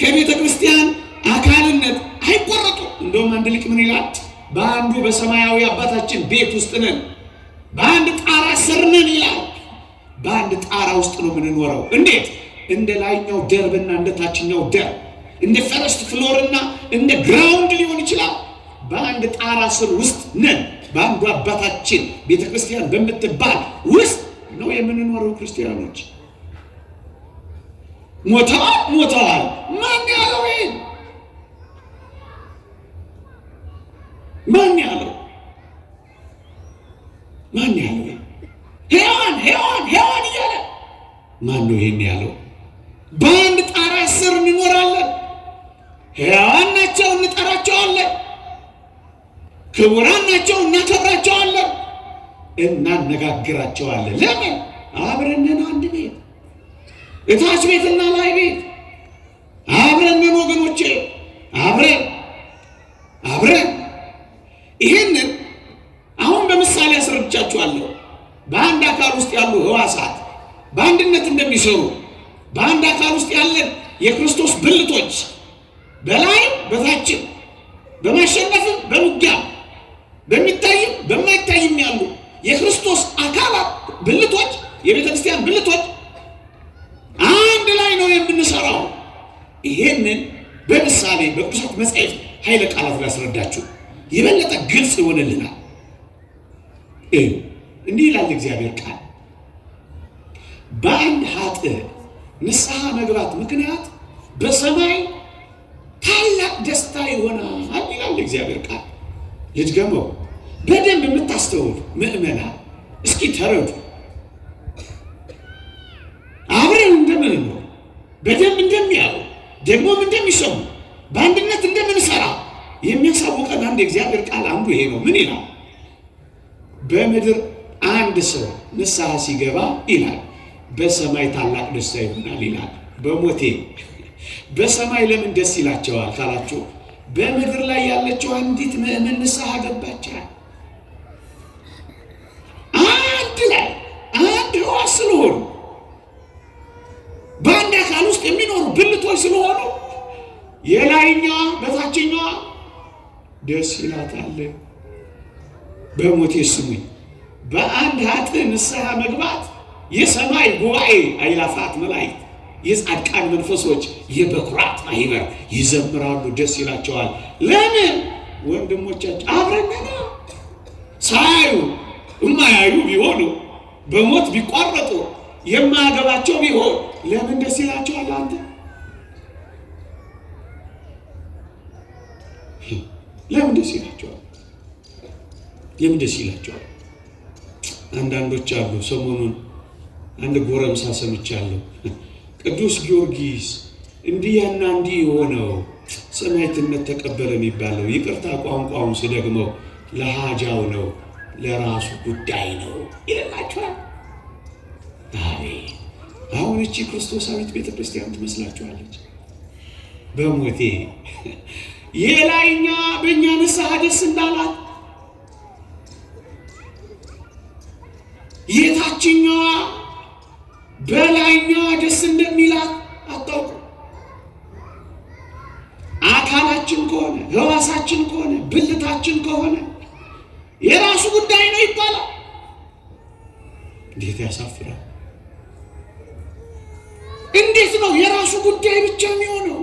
ከቤተ ክርስቲያን አካልነት አይቆረጡም። እንደውም አንድ ሊቅ ምን ይላል? በአንዱ በሰማያዊ አባታችን ቤት ውስጥ ነን፣ በአንድ ጣራ ስር ነን ይላል። በአንድ ጣራ ውስጥ ነው የምንኖረው። እንዴት? እንደ ላይኛው ደርብና እንደ ታችኛው ደርብ፣ እንደ ፈረስት ፍሎርና እንደ ግራውንድ ሊሆን ይችላል። በአንድ ጣራ ስር ውስጥ ነን። በአንዱ አባታችን ቤተክርስቲያን በምትባል ውስጥ ነው የምንኖረው። ክርስቲያኖች ሞተዋል። ማን ያለው? ይሄን ማን ያለው? ሕያዋን እያለ ማን ነው ይሄን ያለው? በአንድ ጣራ ስር እንኖራለን። ሕያዋን ናቸው፣ እንጠራቸዋለን። ክቡራን ናቸው፣ እናከብራቸዋለን፣ እናነጋግራቸዋለን። ለምን? አብረንን አንድ ቤት፣ እታች ቤትና ላይ ቤት አብረንን ወገኖቼ፣ አብረን ይህንን አሁን በምሳሌ አስረድቻችኋለሁ። በአንድ አካል ውስጥ ያሉ ሕዋሳት በአንድነት እንደሚሰሩ በአንድ አካል ውስጥ ያለን የክርስቶስ ብልቶች በላይም በታችም በማሸነፍም በውጊያም በሚታይም በማይታይም ያሉ የክርስቶስ አካላት ብልቶች፣ የቤተ ክርስቲያን ብልቶች አንድ ላይ ነው የምንሰራው። ይሄንን በምሳሌ በቅዱሳት መጻሕፍት ኃይለ ቃላት ላስረዳችሁ የበለጠ ግልጽ ይሆንልናል። እንዲህ ይላል እግዚአብሔር ቃል፣ በአንድ ኃጥእ ንስሐ መግባት ምክንያት በሰማይ ታላቅ ደስታ ይሆናል ይላል እግዚአብሔር ቃል። ልድገመው በደንብ የምታስተውሉ ምእመናን እስኪ ተረዱ። አብረን እንደምንኖር በደንብ እንደሚያዩ ደግሞም እንደሚሰሙ በአንድነት እንደምንሰራ የሚያሳውቀን አንድ የእግዚአብሔር ቃል አንዱ ይሄ ነው። ምን ይላል? በምድር አንድ ሰው ንስሐ ሲገባ ይላል በሰማይ ታላቅ ደስታ ይሆናል ይላል። በሞቴ በሰማይ ለምን ደስ ይላቸዋል ካላችሁ፣ በምድር ላይ ያለችው አንዲት ምእመን ንስሐ ገባቻል። አንድ ላይ አንድ ሕዋስ ስለሆኑ በአንድ አካል ውስጥ የሚኖሩ ብልቶች ስለሆኑ የላይኛዋ በታችኛዋ ደስ ይላታል። በሞቴ ስሙኝ፣ በአንድ ኃጥእ ንስሐ መግባት የሰማይ ጉባኤ አእላፋት መላእክት የጻድቃን መንፈሶች የበኩራት ማህበር ይዘምራሉ፣ ደስ ይላቸዋል። ለምን? ወንድሞቻችን አብረን ሳያዩ የማያዩ ቢሆኑ በሞት ቢቋረጡ የማያገባቸው ቢሆን ለምን ደስ ይላቸዋል? አንተ ለምን ደስ ይላቸዋል? ለምን ደስ ይላቸዋል? አንዳንዶች አሉ። ሰሞኑን አንድ ጎረምሳ ሰምቻለሁ። ቅዱስ ጊዮርጊስ እንዲህና እንዲህ የሆነው ሰማዕትነት ተቀበለ የሚባለው ይቅርታ ቋንቋውን ስደግመው ለሃጃው ነው፣ ለራሱ ጉዳይ ነው ይላችኋል። አሁን እቺ ክርስቶሳዊት ቤተክርስቲያን ትመስላችኋለች? በሞቴ የላይኛዋ በእኛ ንስሐ ደስ እንዳላት የታችኛዋ በላይኛዋ ደስ እንደሚላት አታውቁ። አካላችን ከሆነ ሕዋሳችን ከሆነ ብልታችን ከሆነ የራሱ ጉዳይ ነው ይባላል። እንዴት ያሳፍራል! እንዴት ነው የራሱ ጉዳይ ብቻ የሚሆነው?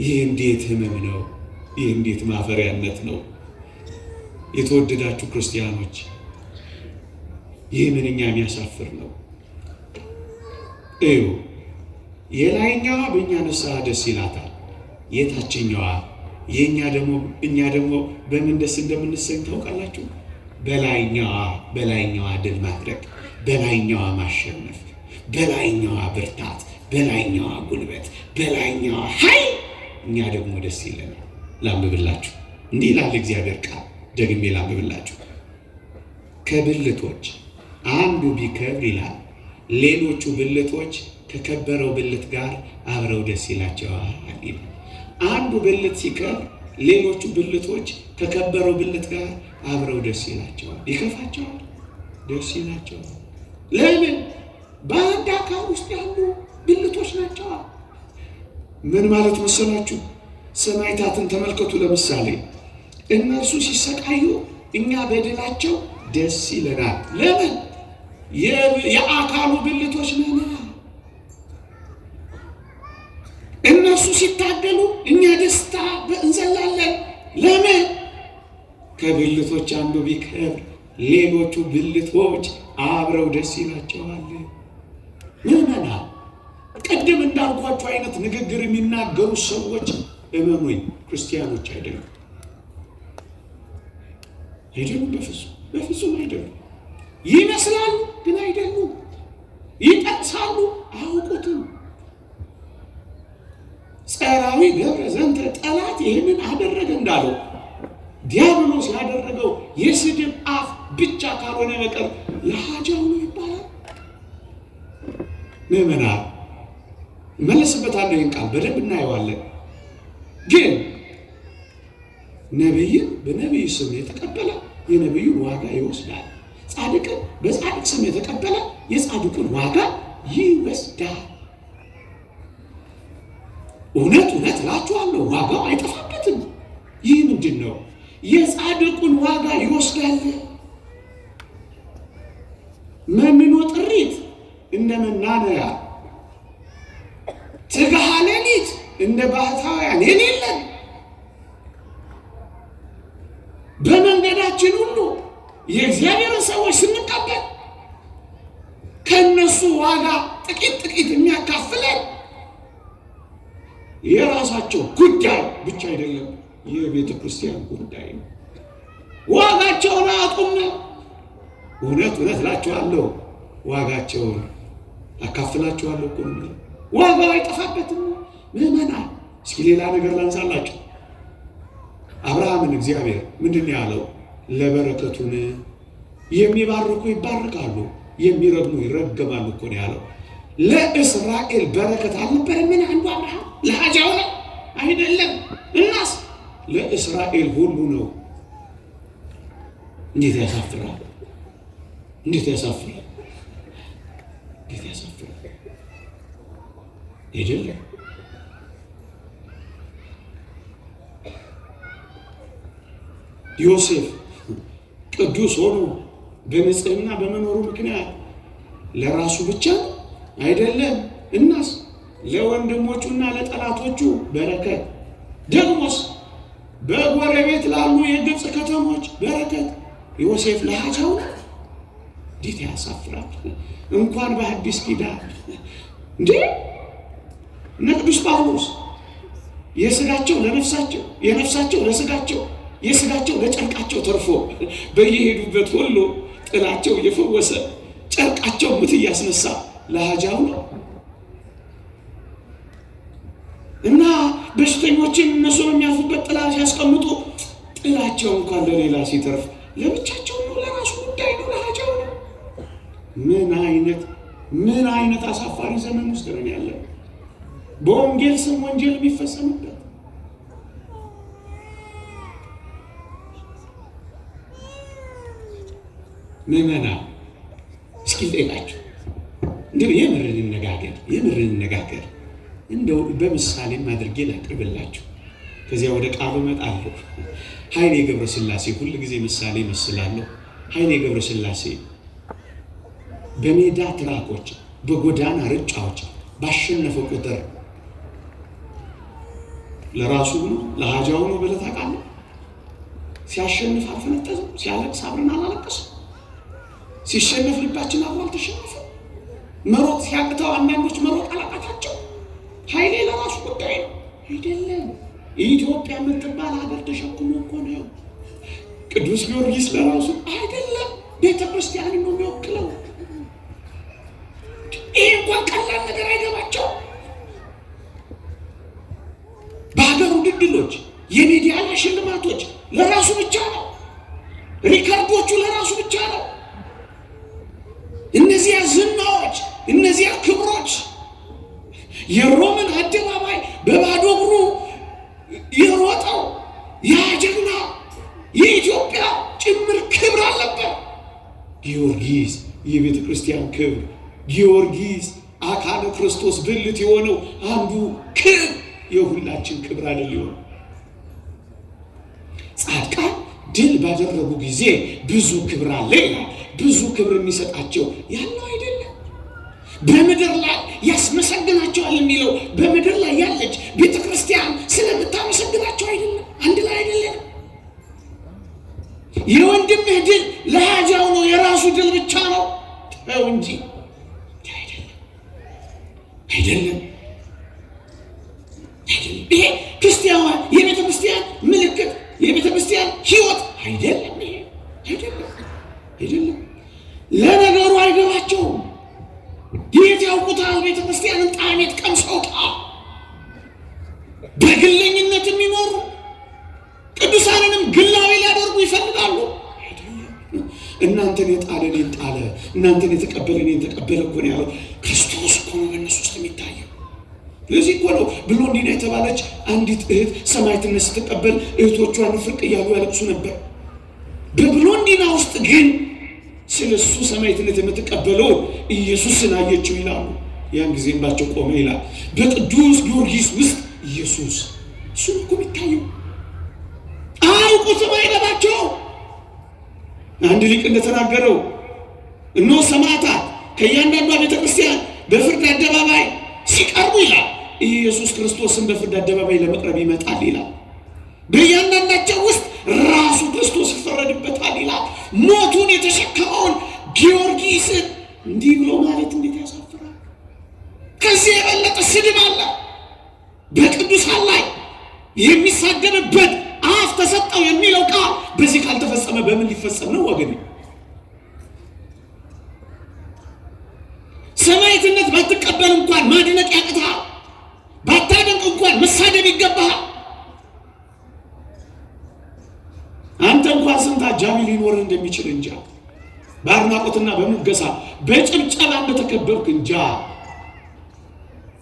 ይህ እንዴት ህመም ነው! ይህ እንዴት ማፈሪያነት ነው! የተወደዳችሁ ክርስቲያኖች፣ ይህ ምንኛ የሚያሳፍር ነው። እዩ፣ የላይኛዋ በእኛ ንስሐ ደስ ይላታል፣ የታችኛዋ እኛ ደግሞ በምን ደስ እንደምንሰኝ ታውቃላችሁ? በላይኛዋ ድል ማድረግ፣ በላይኛዋ ማሸነፍ፣ በላይኛዋ ብርታት፣ በላይኛዋ ጉልበት፣ በላይኛዋ ኃይል እኛ ደግሞ ደስ ይለናል። ላንብብላችሁ፣ እንዲህ ይላል እግዚአብሔር ቃል። ደግሜ ላንብብላችሁ። ከብልቶች አንዱ ቢከብር ይላል፣ ሌሎቹ ብልቶች ከከበረው ብልት ጋር አብረው ደስ ይላቸዋል ይላል። አንዱ ብልት ሲከብር ሌሎቹ ብልቶች ከከበረው ብልት ጋር አብረው ደስ ይላቸዋል። ይከፋቸዋል? ደስ ይላቸዋል። ለምን? በአንድ አካል ውስጥ ያሉ ብልቶች ናቸው። ምን ማለት መሰላችሁ? ሰማዕታትን ተመልከቱ። ለምሳሌ እነርሱ ሲሰቃዩ እኛ በድላቸው ደስ ይለናል። ለምን? የአካሉ ብልቶች ነን። እነሱ ሲታገሉ እኛ ደስታ እንዘላለን። ለምን? ከብልቶች አንዱ ቢከብር ሌሎቹ ብልቶች አብረው ደስ ይላቸዋል። ምንና ቅድም እንዳልኳቸው አይነት ንግግር የሚናገሩ ሰዎች እመኑኝ ክርስቲያኖች አይደሉም። በፍጹም አይደሉም። ይመስላሉ ግን አይደሉም። ይጠቅሳሉ አያውቁትም። ጸራዊ ገብረ ዘንተ ጠላት ይህንን አደረገ እንዳለው ዲያብሎስ ያደረገው የስድብ አፍ ብቻ ካልሆነ በቀር ለሃጃው ነው ይባላል። ምዕመናን መለስበታለሁ። ይህን ቃል በደንብ እናየዋለን። ግን ነቢይን በነቢይ ስም የተቀበለ የነቢዩን ዋጋ ይወስዳል። ጻድቅን በጻድቅ ስም የተቀበለ የጻድቁን ዋጋ ይወስዳል። እውነት እላችኋለሁ ዋጋው አይጠፋበትም። ይህ ምንድን ነው? የጻድቁን ዋጋ ይወስዳል። መምኖ ጥሪት እንደ መናነያ፣ ትግሃ ሌሊት እንደ ባህታውያን የሌለን በመንገዳችን ሁሉ የእግዚአብሔርን ሰዎች ስንቀበል ከእነሱ ዋጋ ጥቂት የሚያካፍለን የራሳቸው ጉዳይ ብቻ አይደለም፣ የቤተ ክርስቲያን ጉዳይ ነው። ዋጋቸውን አቁም። እውነት እላችኋለሁ ዋጋቸውን አካፍላችኋለሁ እኮ ነው። ዋጋው አይጠፋበትም። ምዕመናን እስኪ ሌላ ነገር ላንሳላችሁ። አብርሃምን እግዚአብሔር ምንድን ያለው? ለበረከቱን የሚባርኩ ይባርካሉ፣ የሚረግሙ ይረገማሉ እኮ ነው ያለው። ለእስራኤል በረከት አልነበረም? ምን አንዱ አብርሃም ለሃጃው ነው አይደለም? እናስ ለእስራኤል ሁሉ ነው። እንዴት ያሳፍራል! እንዴት ያሳፍራል! እንዴት ያሳፍራል! አይደለም? ዮሴፍ ቅዱስ ሆኖ በንጽህና በመኖሩ ምክንያት ለራሱ ብቻ አይደለም፣ እናስ ለወንድሞቹና ለጠላቶቹ በረከት፣ ደግሞስ በጎረቤት ላሉ የግብፅ ከተሞች በረከት። ዮሴፍ ለሃጃው እንዴት ያሳፍራል! እንኳን በአዲስ ኪዳን እንዴ እነ ቅዱስ ጳውሎስ የሥጋቸው ለነፍሳቸው፣ የነፍሳቸው ለሥጋቸው፣ የሥጋቸው ለጨርቃቸው ተርፎ በየሄዱበት ሁሉ ጥላቸው እየፈወሰ ጨርቃቸው ምት እያስነሳ ለሃጃው ነው። እና በሽተኞችን እነሱ የሚያርፉበት ጥላ ሲያስቀምጡ ጥላቸው እንኳን ለሌላ ሲተርፍ ለብቻቸው ነው፣ ለራሱ ጉዳይ ነው፣ ለሀጃው ነው። ምን አይነት አሳፋሪ ዘመን ውስጥ ነን ያለን። በወንጌል ስም ወንጀል የሚፈጸምበት ምዕመና እስኪ ልጠይቃችሁ፣ እንደው የምርን እንነጋገር እንደው በምሳሌም አድርጌ ላቅርብላችሁ፣ ከዚያ ወደ ቃሉ እመጣለሁ። ኃይሌ ገብረስላሴ ሁል ጊዜ ምሳሌ መስላለሁ። ኃይሌ ገብረስላሴ በሜዳ ትራኮች፣ በጎዳና ርጫዎች ባሸነፈ ቁጥር ለራሱ ነው ለሀጃው ነው ብለህ ታውቃለህ? ሲያሸንፍ አልፈነጠዝም፣ ሲያለቅስ አብረን አላለቀስም፣ ሲሸነፍ ልባችን አብሮ አልተሸነፈም። መሮጥ ሲያቅተው አንዳንዶች መሮጥ አላቃታቸው። ኃይሌ ለራሱ ጉዳይ ነው አይደለም። ኢትዮጵያ የምትባል ሀገር ተሸክሞ እኮ ነው። ቅዱስ ጊዮርጊስ ለራሱ አይደለም፣ ቤተ ክርስቲያንን ነው የሚወክለው። ይህ እንኳን ቀላል ነገር አይገባቸው። በሀገሩ ድድሎች፣ የሚዲያ ሽልማቶች ለራሱ ብቻ ነው። ሪከርዶቹ ለራሱ ብቻ ነው። እነዚያ ዝናዎች፣ እነዚያ ክብሮች የሮምን አደባባይ በባዶ እግሩ የሮጠው ያ ጀግና የኢትዮጵያ ጭምር ክብር አለበት። ጊዮርጊስ የቤተ ክርስቲያን ክብር፣ ጊዮርጊስ አካለ ክርስቶስ ብልት የሆነው አንዱ ክብር የሁላችን ክብር አይደል? ይሆን ጻድቃን ድል ባደረጉ ጊዜ ብዙ ክብር አለ ይላል። ብዙ ክብር የሚሰጣቸው ያለው አይደለም። በምድር ላይ ያስመሰግናቸዋል የሚለው በምድር ላይ ያለች ቤተ ክርስቲያን ስለምታመሰግናቸው አይደለም። አንድ ላይ አይደለም። የወንድምህ ድል ለሀጃው ነው፣ የራሱ ድል ብቻ ነው ተው እንጂ አይደለም። ይሄ ክርስቲያን የቤተ ክርስቲያን ምልክት፣ የቤተ ክርስቲያን ሕይወት አይደለም። ይሄ አይደለም። ለነገሩ አይገባቸውም። የት ያውቁታል? ቤተ ክርስቲያንን ጣዕሜት ቀምሰውታል። በግለኝነት የሚኖሩ ቅዱሳንንም ግላዊ ሊያደርጉ ይፈልጋሉ። እናንተን የጣለ እኔን ጣለ፣ እናንተን የተቀበለ እኔን ተቀበለ እኮ ነው ያለው። ክርስቶስ እኮ ነው በእነሱ ውስጥ የሚታየው። ለዚህ እኮ ነው ብሎንዲና የተባለች አንዲት እህት ሰማዕትነት ስትቀበል እህቶቿን ፍርቅ እያሉ ያለቅሱ ነበር። በብሎንዲና ውስጥ ግን ስለ እሱ ሰማዕትነት የምትቀበለው ኢየሱስን አየችው ይላሉ። ያን ጊዜ እንባቸው ቆመ ይላል። በቅዱስ ጊዮርጊስ ውስጥ ኢየሱስ እሱ እኮ የሚታየው አያውቁትም፣ አይገባቸው። አንድ ሊቅ እንደተናገረው እነሆ ሰማዕታት ከእያንዳንዷ ቤተክርስቲያን በፍርድ አደባባይ ሲቀርቡ ይላል ኢየሱስ ክርስቶስን በፍርድ አደባባይ ለመቅረብ ይመጣል ይላል። በእያንዳንዳቸው ውስጥ ራሱ ክርስቶስ ይፈረድበታል ይላል። ሞቱን የተሸከመውን ጊዮርጊስን እንዲህ ብሎ ማለት እንዴት ያሳፍራል! ከዚህ የበለጠ ስድብ አለ? በቅዱሳን ላይ የሚሳደብበት አፍ ተሰጠው የሚለው ቃል በዚህ ካልተፈጸመ በምን ሊፈጸም ነው ወገኔ? ሰማዕትነት ባትቀበል እንኳን ማድነቅ ያቅትሃል። ባታደንቅ እንኳን መሳደብ ይገባሃል። አንተ እንኳን ስንት አጃቢ ሊኖርህ እንደሚችል እንጃ። በአድናቆትና በሙገሳ በጭብጨባ እንደተከበብክ እንጃ።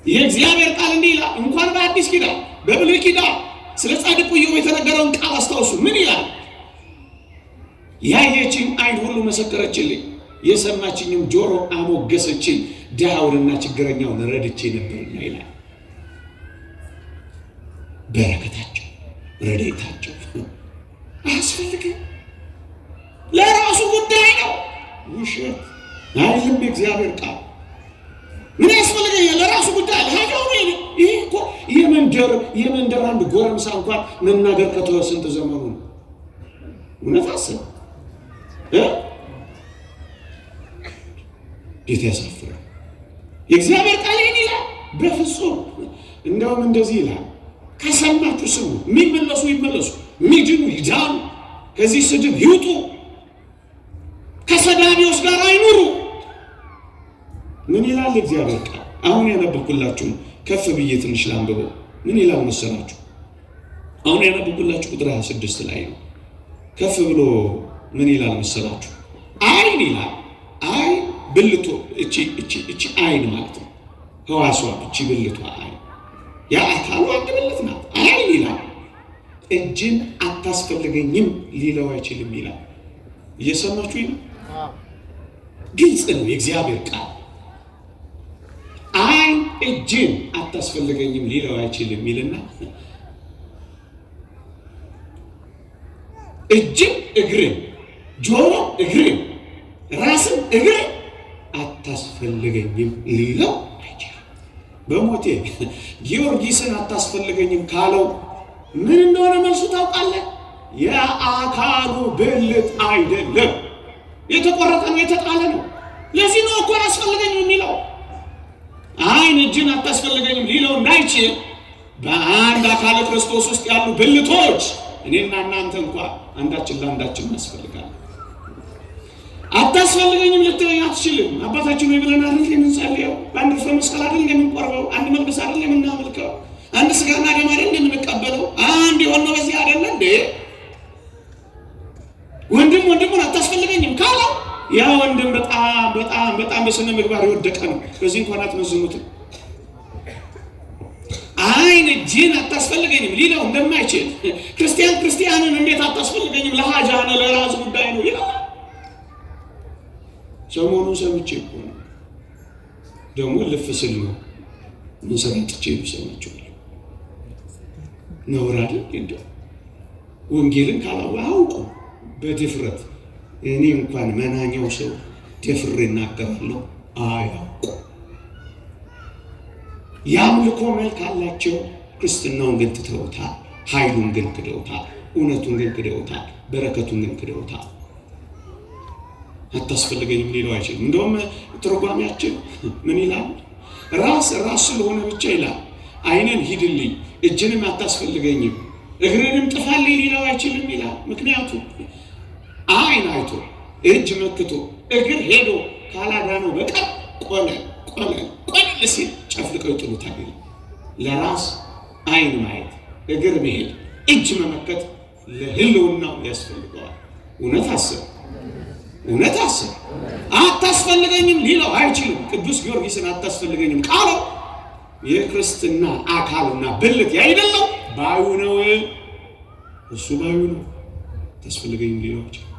የእግዚአብሔር ቃል እንዲህ ይላል። እንኳን በአዲስ ኪዳን በብሉይ ኪዳን ስለ ጻድቁ ኢዮብ የተነገረውን ቃል አስታውሱ። ምን ይላል? ያየችኝ ዓይን ሁሉ መሰከረችልኝ፣ የሰማችኝም ጆሮ አሞገሰችኝ፣ ድሃውንና ችግረኛውን ረድቼ ነበርና ይላል። በረከታቸው ረድኤታቸው አያስፈልግም፣ ለራሱ ጉዳይ ነው። ውሸት አይልም የእግዚአብሔር ቃል። ምን ያስፈልገኛል? ለራሱ ጉዳይ ለሀገሩ ነው። ይሄ እኮ የመንደር አንድ ጎረምሳ እንኳን መናገር ከተወ ስንት ዘመኑ ነው? እውነት አስብ። ጌታ ያሳፍራል። የእግዚአብሔር ቃል ይህን ይላል። በፍጹም እንደውም እንደዚህ ይላል፣ ከሰማችሁ ስሙ፣ የሚመለሱ ይመለሱ፣ የሚድኑ ይዳኑ፣ ከዚህ ስድብ ይውጡ፣ ከሰዳቢዎች ጋር አይኑሩ። ምን ይላል እግዚአብሔር ቃል? አሁን ያነበብኩላችሁ ከፍ ብዬ ትንሽ ላንብበው። ምን ይላል መሰላችሁ? አሁን ያነበብኩላችሁ ቁጥር 26 ላይ ነው። ከፍ ብሎ ምን ይላል መሰላችሁ? አይን ይላል። አይን ብልቱ እቺ አይን ማለት ነው። ህዋሷ እቺ ብልቷ አይን ያ አካሉ አንድ ብልት ናት። አይን ይላል እጅን አታስፈልገኝም ሊለው አይችልም ይላል። እየሰማችሁ ነው? ግልጽ ነው የእግዚአብሔር ቃል። አይን እጅን አታስፈልገኝም ሊለው አይችልም ይልና እጅን እግርን፣ ጆሮ እግርን፣ ራስን እግርን አታስፈልገኝም ሊለው አይችልም። በሞቴ ጊዮርጊስን አታስፈልገኝም ካለው ምን እንደሆነ መልሱ ታውቃለህ? የአካሉ ብልት አይደለም። የተቆረጠ ነው፣ የተጣለ ነው። ለዚህ ነው እኮ አያስፈልገኝም የሚለው። አይን እጅን አታስፈልገኝም ሊለው እንዳይችል በአንድ አካለ ክርስቶስ ውስጥ ያሉ ብልቶች እኔና እናንተ እንኳን አንዳችን ለአንዳችን እናስፈልጋለን። አታስፈልገኝም ልትለኝ አትችልም። አባታችን ሆይ ብለን አይደል የምንጸልየው? በአንድ ፍሬ መስቀል አይደል የምንቆርበው? አንድ መቅደስ አይደል የምናመልከው? አንድ ስጋና ደም አይደል የምንቀበለው? አንድ የሆነው በዚህ አይደል እንዴ? ወንድሙን አታስፈልገኝም ካለው ያ ወንድም በጣም በስነ ምግባር የወደቀ ነው። በዚህ እንኳን አትመዝኑትም። አይን እጅን አታስፈልገኝም ሊለው እንደማይችል ክርስቲያንን እንዴት አታስፈልገኝም? ለሃጃ ነው፣ ለራስ ጉዳይ ነው ይላል። ሰሞኑን ሰምቼ እኮ ነው ደግሞ ልፍስል ነው መሰረትቼ ሰማችኋል። ነውር አይደል እንዴ? ወንጌልን ካላወቁ በድፍረት እኔ እንኳን መናኛው ሰው ደፍሬ እናገራለሁ። አያውቁ ያምልኮ መልክ አላቸው። ክርስትናውን ግን ትተውታል። ኃይሉን ግን ክደውታል። እውነቱን ግን ክደውታል። በረከቱን ግን ክደውታል። አታስፈልገኝም ሊለው አይችልም። እንደውም ትርጓሜያችን ምን ይላል? ራስ ስለሆነ ብቻ ይላል አይንን ሂድልኝ፣ እጅንም አታስፈልገኝም፣ እግርንም ጥፋልኝ ሊለው አይችልም ይላል። ምክንያቱም አይን አይቶ እጅ መክቶ እግር ሄዶ ካላዳነው በቀር ቆለል ሲል ጨፍልቀው ይጥሉታል። ለራስ አይን ማየት፣ እግር መሄድ፣ እጅ መመከት ለህልውናው ያስፈልገዋል። እውነት አስብ አታስፈልገኝም ሊለው አይችልም። ቅዱስ ጊዮርጊስን አታስፈልገኝም ቃለው የክርስትና አካልና ብልት ያይደለው ባዩ ነው። እሱ ባዩ ነው። አታስፈልገኝም ሊለው አይችልም።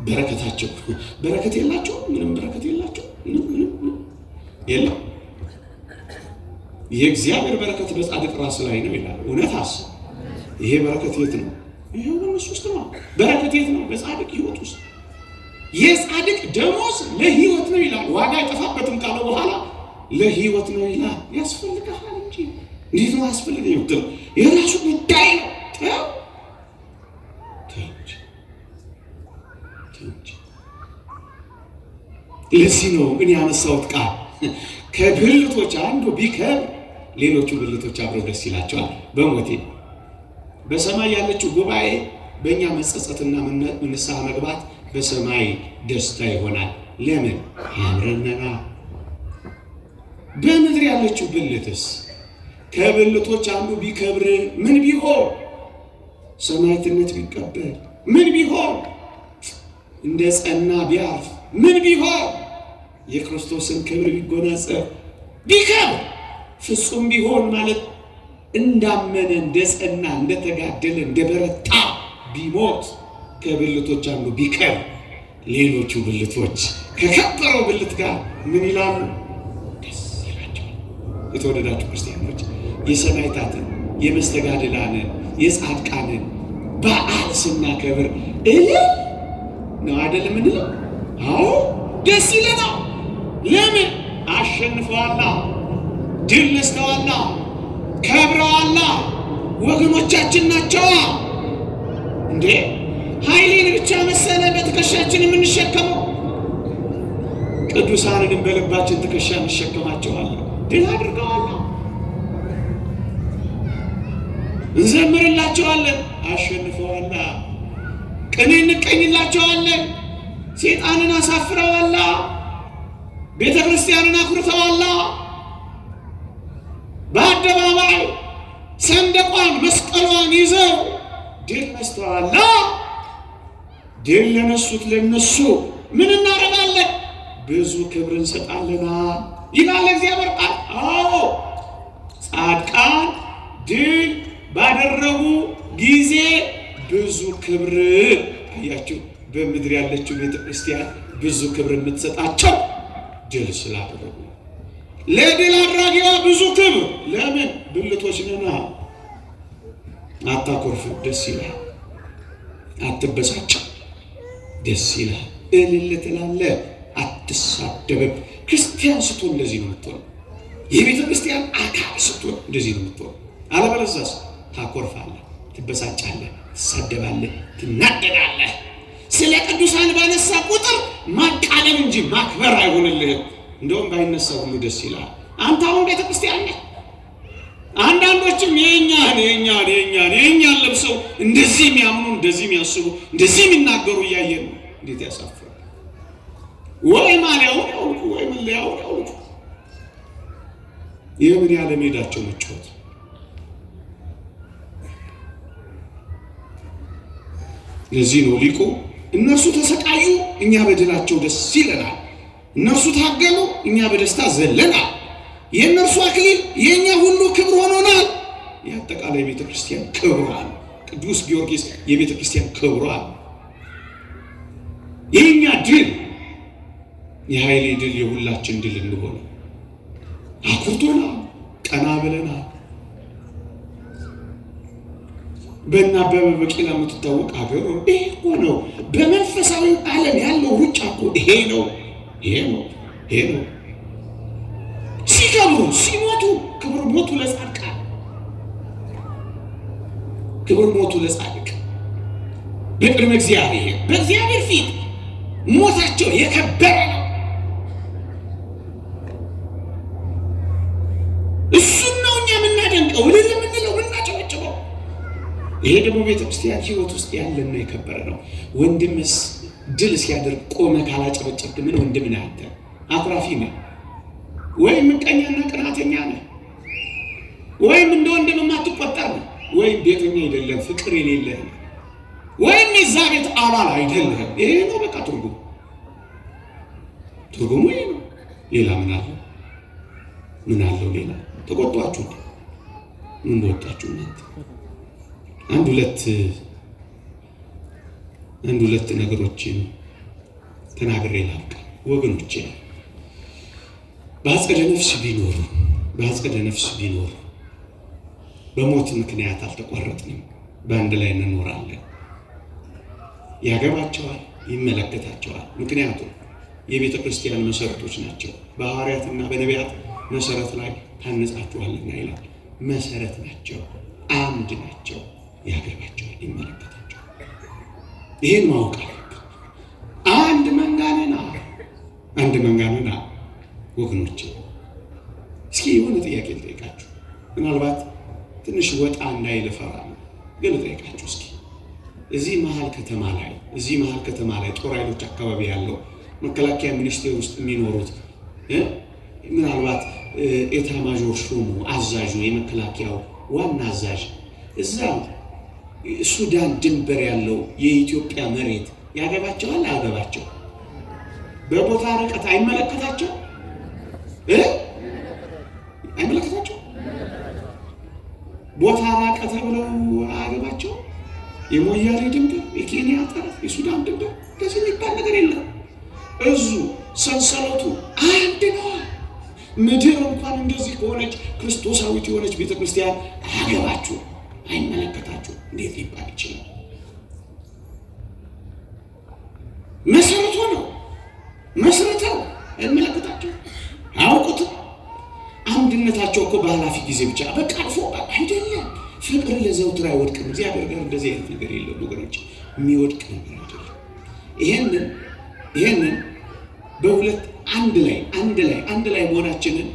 በረከታቸው በረከት የላቸው፣ ምንም በረከት የላቸው፣ ምንም የለም። የእግዚአብሔር በረከት በጻድቅ ራስ ላይ ነው ይላል። እውነት አስብ። ይሄ በረከት የት ነው? ይሄው በእነሱ ውስጥ ነው። በረከት የት ነው? በጻድቅ ህይወት ውስጥ። የጻድቅ ደሞዝ ለህይወት ነው ይላል። ዋጋ አይጠፋበትም ካለ በኋላ ለህይወት ነው ይላል። ያስፈልጋል እንጂ እንዴት ነው ያስፈልገኝ የምትለው? የራሱ ጉዳይ ነው። ለዚህ ነው እኔ ያነሳሁት ቃል ከብልቶች አንዱ ቢከብር ሌሎቹ ብልቶች አብረው ደስ ይላቸዋል። በሞቴ በሰማይ ያለችው ጉባኤ በእኛ መጸጸትና ንስሐ መግባት በሰማይ ደስታ ይሆናል። ለምን ያምረናል። በምድር ያለችው ብልትስ ከብልቶች አንዱ ቢከብር ምን ቢሆን? ሰማዕትነት ቢቀበል ምን ቢሆን? እንደ ጸና ቢያርፍ ምን ቢሆን? የክርስቶስን ክብር ቢጎናጸፍ ቢከብር ፍጹም ቢሆን ማለት እንዳመነ እንደጸና እንደተጋደለ እንደበረታ ቢሞት ከብልቶች አንዱ ቢከብር ሌሎቹ ብልቶች ከከበረው ብልት ጋር ምን ይላሉ? ደስ ይላቸዋል። የተወደዳችሁ ክርስቲያኖች የሰማዕታትን የመስተጋድላንን የጻድቃንን በዓል ስናከብር ነው አይደለም እንለው? አዎ ደስ ይለናል። ለምን? አሸንፈዋላ፣ ድል ነስተዋላ፣ ከብረዋላ፣ ወገኖቻችን ናቸዋ። እንዴ ኃይሌን ብቻ መሰለ በትከሻችን የምንሸከመው? ቅዱሳንንም በልባችን ትከሻ እንሸከማቸዋለን። ድል አድርገዋላ፣ እንዘምርላቸዋለን። አሸንፈዋላ፣ ቅኔ እንቀኝላቸዋለን። ሴጣንን አሳፍረዋላ፣ ቤተ ክርስቲያንን አኩርተዋላ። በአደባባይ ሰንደቋን መስቀሏን ይዘው ድል ነስተዋላ። ድል ለነሱት ለነሱ ምን እናደርጋለን? ብዙ ክብር እንሰጣለና ይላል እግዚአብሔር ቃል። አዎ ጻድቃን ድል ባደረጉ ጊዜ ብዙ ክብር። አያችሁ፣ በምድር ያለችው ቤተ ክርስቲያን ብዙ ክብር የምትሰጣቸው ድል ስላደረጉ። ለድል አድራጊዋ ብዙ ክብር። ለምን? ብልቶች ነና። አታኮርፍ፣ ደስ ይላል። አትበሳጭ፣ ደስ ይላል። እልል ትላለህ፣ አትሳደብም። ክርስቲያን ስትሆን እንደዚህ ነው የምትሆነው። የቤተ ክርስቲያን አካል ስትሆን እንደዚህ ነው የምትሆነው። አለበለዚያስ ታኮርፋለህ፣ ትበሳጫለህ፣ ትሳደባለህ፣ ትናደዳለህ። ስለ ቅዱሳን ባነሳ ቁጥር ማቃለል እንጂ ማክበር አይሆንልህም። እንደውም ባይነሳ ሁሉ ደስ ይላል። አንተ አሁን ቤተ ክርስቲያን ነህ። አንዳንዶችም የኛን ለብሰው እንደዚህ የሚያምኑ እንደዚህ የሚያስቡ እንደዚህ የሚናገሩ እያየን ነው። እንዴት ያሳፍራል! ወይ ማሊያውን ያውልቁ ወይ መለያውን ያውልቁ። የምን ያለ ሜዳቸው መጫወት። ለዚህ ነው ሊቁ እነርሱ ተሰቃዩ፣ እኛ በድላቸው ደስ ይለናል። እነርሱ ታገሉ፣ እኛ በደስታ ዘለናል። የእነርሱ አክሊል የእኛ ሁሉ ክብር ሆኖናል። የአጠቃላይ ቤተ ክርስቲያን ክብሯል። ቅዱስ ጊዮርጊስ የቤተ ክርስቲያን ክብሯል። የእኛ ድል የኃይሌ ድል የሁላችን ድል እንደሆነ አኩርቶናል፣ ቀና ብለናል። በእነ አበበ ቢቂላ የምትታወቅ ሀገር ይሄ እኮ ነው። በመንፈሳዊ ዓለም ያለው ሩጫ እኮ ይሄ ነው። ሲከብሩ ሲሞቱ ክብር ሞቱ ለጻድቃን፣ ክብር ሞቱ ለጻድቅ በቅድመ እግዚአብሔር በእግዚአብሔር ፊት ሞታቸው የከበረ ነው። እሱን ነው እኛ የምናደንቀው፣ እልል የምንለው፣ የምናጨበጭበው። ይሄ ደግሞ ቤተክርስቲያን ሕይወት ውስጥ ያለና የከበረ ነው። ወንድምስ ድል ሲያደርግ ቆመ ካላጨበጨብክ ምን ወንድም ነህ አንተ? አኩራፊ ነህ ወይም ምቀኛና ቅናተኛ ነህ ወይም እንደ ወንድም የማትቆጠር ነህ ወይም ቤተኛ አይደለም፣ ፍቅር የሌለህ ወይም የዛ ቤት አባል አይደለም። ይሄ ነው በቃ ትርጉሙ ይሄ ነው። ሌላ ምን አለው? ምን አለው ሌላ? ተቆጣችሁ ምን ወጣችሁ እናንተ? አንድ ሁለት ነገሮችን ተናግሬ ላብቃ ወገኖቼ። በአጸደ ነፍስ ቢኖሩ በሞት ምክንያት አልተቋረጥንም፣ በአንድ ላይ እንኖራለን። ያገባቸዋል፣ ይመለከታቸዋል። ምክንያቱም የቤተ ክርስቲያን መሰረቶች ናቸው። በሐዋርያትና በነቢያት መሰረት ላይ ታነጻችኋልና ይላል። መሰረት ናቸው፣ አምድ ናቸው። ያገባቸዋል፣ ይመለከታቸዋል። ይህን ማወቅ አለብን። አንድ መንጋነና ወገኖቼ፣ እስኪ የሆነ ጥያቄ ልጠይቃችሁ። ምናልባት ትንሽ ወጣ እንዳይል እፈራለሁ፣ ግን ልጠይቃችሁ እስኪ። እዚህ መሀል ከተማ ላይ ጦር ኃይሎች አካባቢ ያለው መከላከያ ሚኒስቴር ውስጥ የሚኖሩት ምናልባት ኤታ ማዦር ሹሙ አዛዡ፣ የመከላከያው ዋና አዛዥ እዛ ሱዳን ድንበር ያለው የኢትዮጵያ መሬት ያገባቸዋል? አያገባቸው? በቦታ ርቀት አይመለከታቸው? አይመለከታቸው? ቦታ ራቀ ተብለው አያገባቸው? የሞያሌ ድንበር፣ የኬንያ ጠረፍ፣ የሱዳን ድንበር እንደዚህ የሚባል ነገር የለም። እዙ ሰንሰለቱ አንድ ነው። ምድር እንኳን እንደዚህ ከሆነች ክርስቶሳዊት የሆነች ቤተክርስቲያን አያገባችሁ፣ አይመለከታችሁ እንዴት ሊባል ይችላል? መሰረቱ ነው። መስረተው አይመለከታቸው፣ አያውቁትም። አንድነታቸው እኮ በኃላፊ ጊዜ ብቻ በቃ አልፎ አይደለም። ፍቅር ለዘውትር አይወድቅም። እግዚአብሔር ጋር እንደዚህ አይነት ነገር የለም ወገኖች፣ የሚወድቅ ነገር አይደለም። ይሄንን በሁለት አንድ ላይ መሆናችንን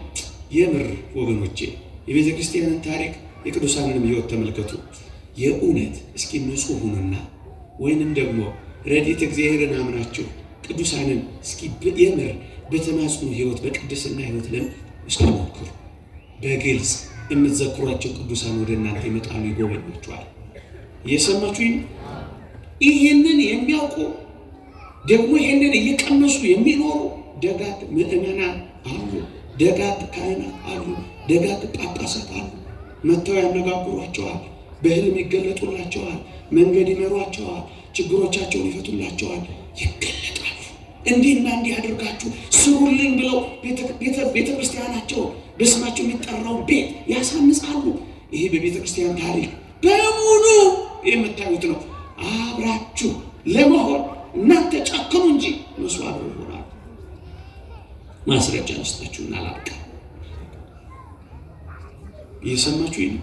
የምር ወገኖቼ የቤተ ክርስቲያንን ታሪክ የቅዱሳንንም ሕይወት ተመልከቱ። የእውነት እስኪ ንጹህ ሁኑና ወይንም ደግሞ ረድኤተ እግዚአብሔርን አምናችሁ ቅዱሳንን እስኪ የምር በተማጽኖ ሕይወት በቅድስና ሕይወት እስኪ ሞክሩ። በግልጽ የምትዘክሯቸው ቅዱሳን ወደ እናንተ ይመጣሉ፣ ይጎበኟቸዋል። እየሰማችሁኝ? ይህንን የሚያውቁ ደግሞ ይህንን እየቀመሱ የሚኖሩ ደጋግ ምዕመናን አሉ፣ ደጋግ ካህናት አሉ፣ ደጋግ ጳጳሳት አሉ። መጥተው ያነጋግሯቸዋል፣ በህልም ይገለጡላቸዋል፣ መንገድ ይመሯቸዋል፣ ችግሮቻቸውን ይፈቱላቸዋል፣ ይገለጣሉ። እንዲህና እንዲህ አድርጋችሁ ስሩልኝ ብለው ቤተ ክርስቲያናቸው በስማቸው የሚጠራው ቤት ያሳንጻሉ። ይሄ በቤተ ክርስቲያን ታሪክ በሙሉ የምታዩት ነው። አብራችሁ ለመሆን እናንተ ጨክኑ እንጂ እነሱ አብረው ይሆናሉ። ማስረጃ መስጣችሁና ላብቃ። እየሰማችሁ ይህ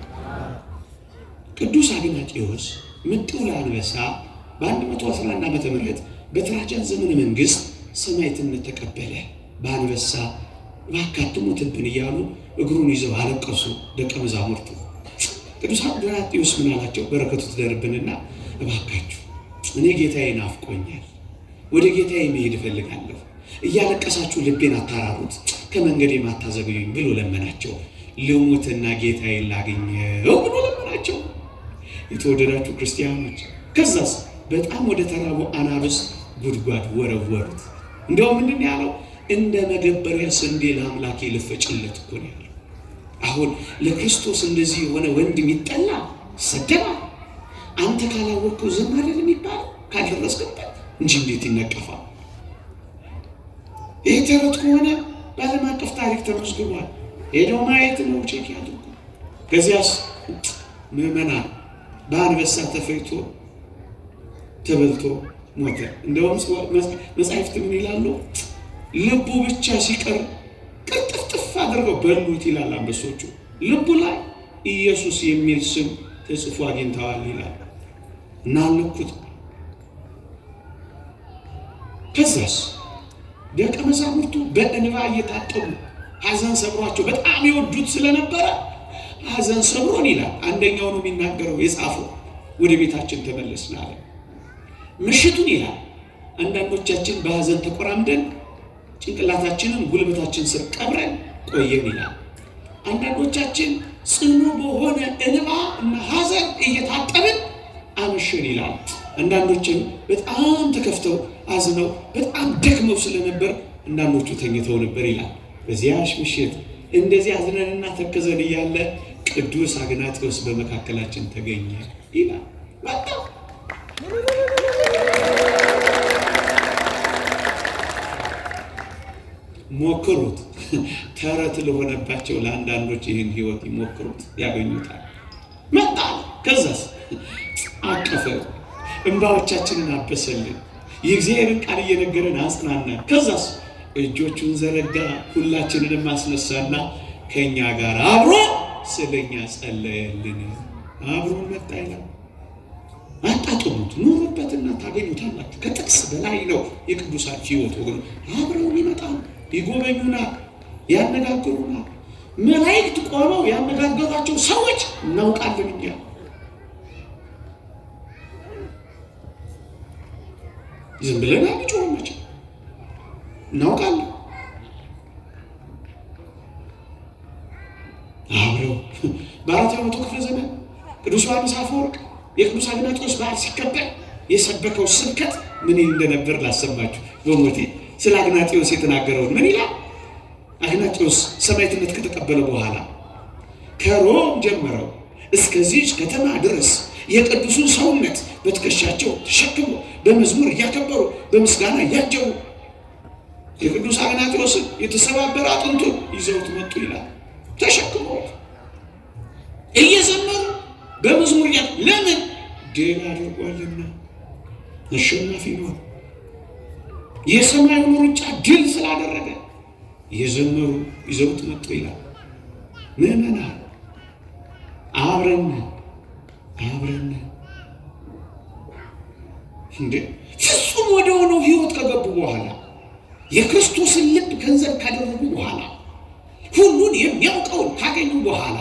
ቅዱስ አግናጤዎስ ምጥው ለአንበሳ በ111 ዓመተ ምህረት በትራጃን ዘመነ መንግስት ሰማዕትነት ተቀበለ። በአንበሳ እባክህ አትሙትብን እያሉ እግሩን ይዘው አለቀሱ ደቀ መዛሙርቱ። ቅዱስ አግናጤዎስ ምን አላቸው? በረከቱ ትደርብንና እባካችሁ እኔ ጌታዬ ናፍቆኛል፣ ወደ ጌታዬ መሄድ እፈልጋለሁ፣ እያለቀሳችሁ ልቤን አታራሩት፣ ከመንገዴም አታዘግዩኝ ብሎ ለመናቸው። ልሙትና ጌታዬን ላገኘው ብሎ ለመናቸው። የተወደዳችሁ ክርስቲያኖች፣ ከዛስ በጣም ወደ ተራቡ አናብስ ጉድጓድ ወረወሩት። እንደውም ምንድን ያለው? እንደ መገበሪያ ስንዴ ለአምላኬ ልፈጭለት እኮ ነው ያለው። አሁን ለክርስቶስ እንደዚህ የሆነ ወንድም ይጠላ ይሰደባል። አንተ ካላወቅከው ዝም አይደል የሚባለው? ካልደረስክበት እንጂ እንዴት ይነቀፋል? ይህ ተረት ከሆነ በዓለም አቀፍ ታሪክ ተመዝግቧል። ሄደው ማየት ነው፣ ቼክ ያድርጉ። ከዚያስ ምዕመናን በአንበሳ ተፈይቶ ተበልቶ ሞተ። እንደውም መጻሕፍት ምን ይላሉ? ልቡ ብቻ ሲቀር ቅርጥፍጥፍ አድርገው በሉት ይላል። አንበሶቹ ልቡ ላይ ኢየሱስ የሚል ስም ተጽፎ አግኝተዋል ይላል እና አልነኩት። ከዛስ ደቀ መዛሙርቱ በእንባ እየታጠቡ ሐዘን ሰብሯቸው በጣም ይወዱት ስለነበረ ሐዘን ሰብሮን ይላል። አንደኛው ነው የሚናገረው የጻፈው። ወደ ቤታችን ተመለስን አለ። ምሽቱን ይላል አንዳንዶቻችን በሐዘን ተቆራምደን ጭንቅላታችንን ጉልበታችን ስር ቀብረን ቆየን ይላል። አንዳንዶቻችን ጽኑ በሆነ እንባ እና ሐዘን እየታጠብን አመሸን ይላል። አንዳንዶችን በጣም ተከፍተው አዝነው በጣም ደክመው ስለነበር አንዳንዶቹ ተኝተው ነበር ይላል። በዚያሽ ምሽት እንደዚህ አዝነንና ተከዘን እያለ ቅዱስ አግናጤዎስ በመካከላችን ተገኘ ይላል። መጣ ሞክሩት። ተረት ለሆነባቸው ለአንዳንዶች ይህን ህይወት ይሞክሩት፣ ያገኙታል። መጣ። ከዛስ አቀፈ፣ እንባዎቻችንን አበሰልን፣ የእግዚአብሔርን ቃል እየነገረን አጽናናን። ከዛስ እጆቹን ዘረጋ፣ ሁላችንንም አስነሳና ከእኛ ጋር አብሮ ስለኛ ጸለየልን። አብሮ መጣ ይላል። አጣጥሙት፣ ኑሩበትና ታገኙታላችሁ። ከጥቅስ በላይ ነው የቅዱሳን ህይወት ወገኑ። አብረውን ይመጣሉ፣ ይጎበኙናል፣ ያነጋግሩናል። መላእክት ቆመው ያነጋገሯቸው ሰዎች እናውቃለን። እኛ ዝም ብለን አንጮህም፣ እናውቃለን። አብረው በአራተኛው መቶ ክፍለ ዘመን ቅዱስ ዮሐንስ አፈወርቅ የቅዱስ አግናጤዎስ በዓል ሲከበር የሰበከው ስብከት ምን እንደነበር ላሰማችሁ። በሞቴ ስለ አግናጤዎስ የተናገረውን ምን ይላል? አግናጤዎስ ሰማዕትነት ከተቀበለ በኋላ ከሮም ጀምረው እስከዚች ከተማ ድረስ የቅዱሱን ሰውነት በትከሻቸው ተሸክሞ በመዝሙር እያከበሩ በምስጋና እያጀቡ የቅዱስ አግናጤዎስን የተሰባበረ አጥንቱን ይዘውት መጡ ይላል። ተሸክሞ እየዘመሩ በመዝሙር ለምን? ድል አድርጓልና፣ አሸናፊ ነው። የሰማዩን ሩጫ ድል ስላደረገ የዘመሩ ይዘውት መጡ ይላል። ምዕመናን አብረን እንደ ፍጹም ወደ ሆነው ህይወት ከገቡ በኋላ የክርስቶስን ልብ ገንዘብ ካደረጉ በኋላ ሁሉን የሚያውቀውን ካገኙ በኋላ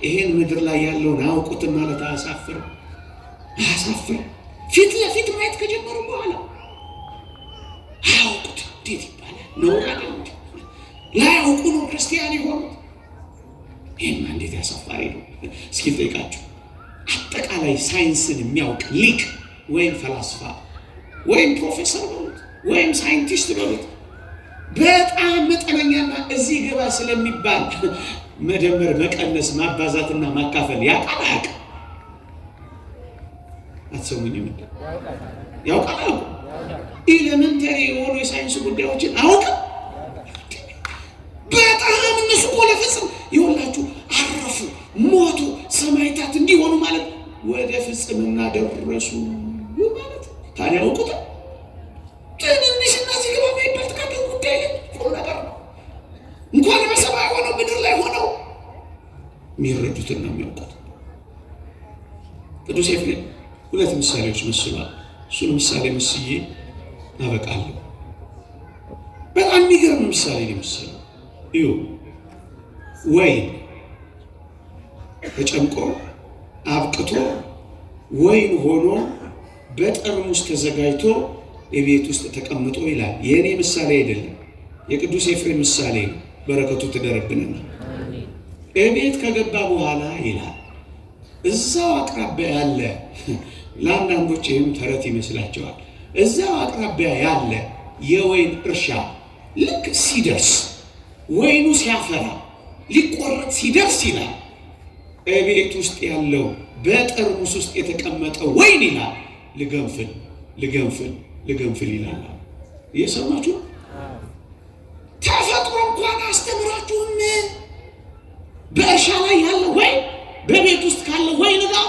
ይሄን ምድር ላይ ያለውን አያውቁትም ማለት አያሳፍርም? ፊት ለፊት ማየት ከጀመሩ በኋላ አያውቁትም እንዴት ይባላል? ነው አይደል? ላያውቁ ነው ክርስቲያን የሆኑት። ይህማ እንዴት ያሳፋሪ ነው! እስኪ ልጠይቃችሁ፣ አጠቃላይ ሳይንስን የሚያውቅ ሊቅ ወይም ፈላስፋ ወይም ፕሮፌሰር በሉት ወይም ሳይንቲስት በሉት በጣም መጠነኛና እዚህ ገባ ስለሚባል መደመር፣ መቀነስ፣ ማባዛትና ማካፈል ያውቃል አያውቅም? አትሰሙኝ? ምንድን ያውቃል አያውቅም? ኤሌመንተሪ የሆኑ የሳይንስ ጉዳዮችን አያውቅም? በጣም እነሱ እኮ ለፍጽም ይኸውላችሁ አረፉ፣ ሞቱ፣ ሰማዕታት እንዲሆኑ ማለት ወደ ፍጽምና ደረሱ ማለት ታዲያ ያውቁታል? ትንንሽ እና እዚህ ገባ የሚባል ጥቃቅን ጉዳይ ቁም ነገር ነው። እንኳን በሰማይ ሆነው ምድር ላይ ሆነው የሚረዱትን ነው የሚያውቁት። ቅዱስ ኤፍሬም ሁለት ምሳሌዎች መስሏል። እሱን ምሳሌ መስዬ አበቃለሁ። በጣም የሚገርም ምሳሌ ነው መሰለው። እዩ፣ ወይን ተጨምቆ አብቅቶ ወይን ሆኖ በጠርሙስ ተዘጋጅቶ የቤት ውስጥ ተቀምጦ ይላል። የእኔ ምሳሌ አይደለም፣ የቅዱስ ኤፍሬም ምሳሌ ነው። በረከቱ ትደረብንና እቤት ከገባ በኋላ ይላል እዛው አቅራቢያ ያለ፣ ለአንዳንዶች ይህም ተረት ይመስላቸዋል፣ እዛው አቅራቢያ ያለ የወይን እርሻ ልክ ሲደርስ ወይኑ ሲያፈራ ሊቆረጥ ሲደርስ ይላል እቤት ውስጥ ያለው በጠርሙስ ውስጥ የተቀመጠው ወይን ይላል ልገንፍል ልገንፍል ልገንፍል ይላል። እየሰማችሁ ተፈጥሮ እንኳን አስተምራችሁም በእርሻ ላይ ያለ ወይን በቤት ውስጥ ካለ ወይን ጋር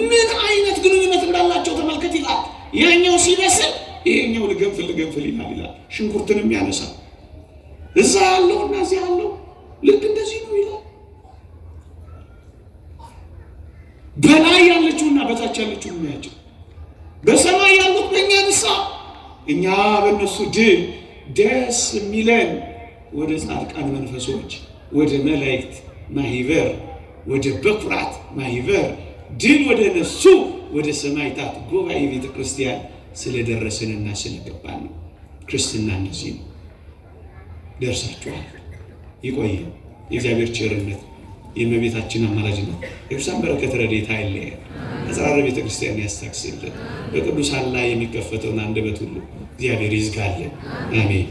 ምን አይነት ግንኙነት እንዳላቸው ተመልከት ይላል። ያኛው ሲበስል ይሄኛው ልገንፍል ልገንፍል ይላል። ሽንኩርትንም ያነሳል። እዛ ያለው እና እዚህ ያለው ልክ እንደዚህ ነው ይላል። በላይ ያለችውና በታች ያለችው የሚያጭው በሰማይ ያሉት በእኛ ንስሐ፣ እኛ በእነሱ ድል ደስ የሚለን ወደ ጻድቃን መንፈሶች፣ ወደ መላእክት ማህበር፣ ወደ በኩራት ማህበር ድል ወደ ነሱ ወደ ሰማዕታት ጉባኤ ቤተ ክርስቲያን ስለደረስንና ስለገባን ነው። ክርስትና እነዚህ ነው። ደርሳችኋል። ይቆየ የእግዚአብሔር ቸርነት የእመቤታችን አማላጅነት የቅዱሳን በረከት ረድኤት አይለየን። አጽራረ ቤተ ክርስቲያን ያስታክስልን። በቅዱሳን ላይ የሚከፈተውን አንደበት ሁሉ እግዚአብሔር ይዝጋልን። አሜን።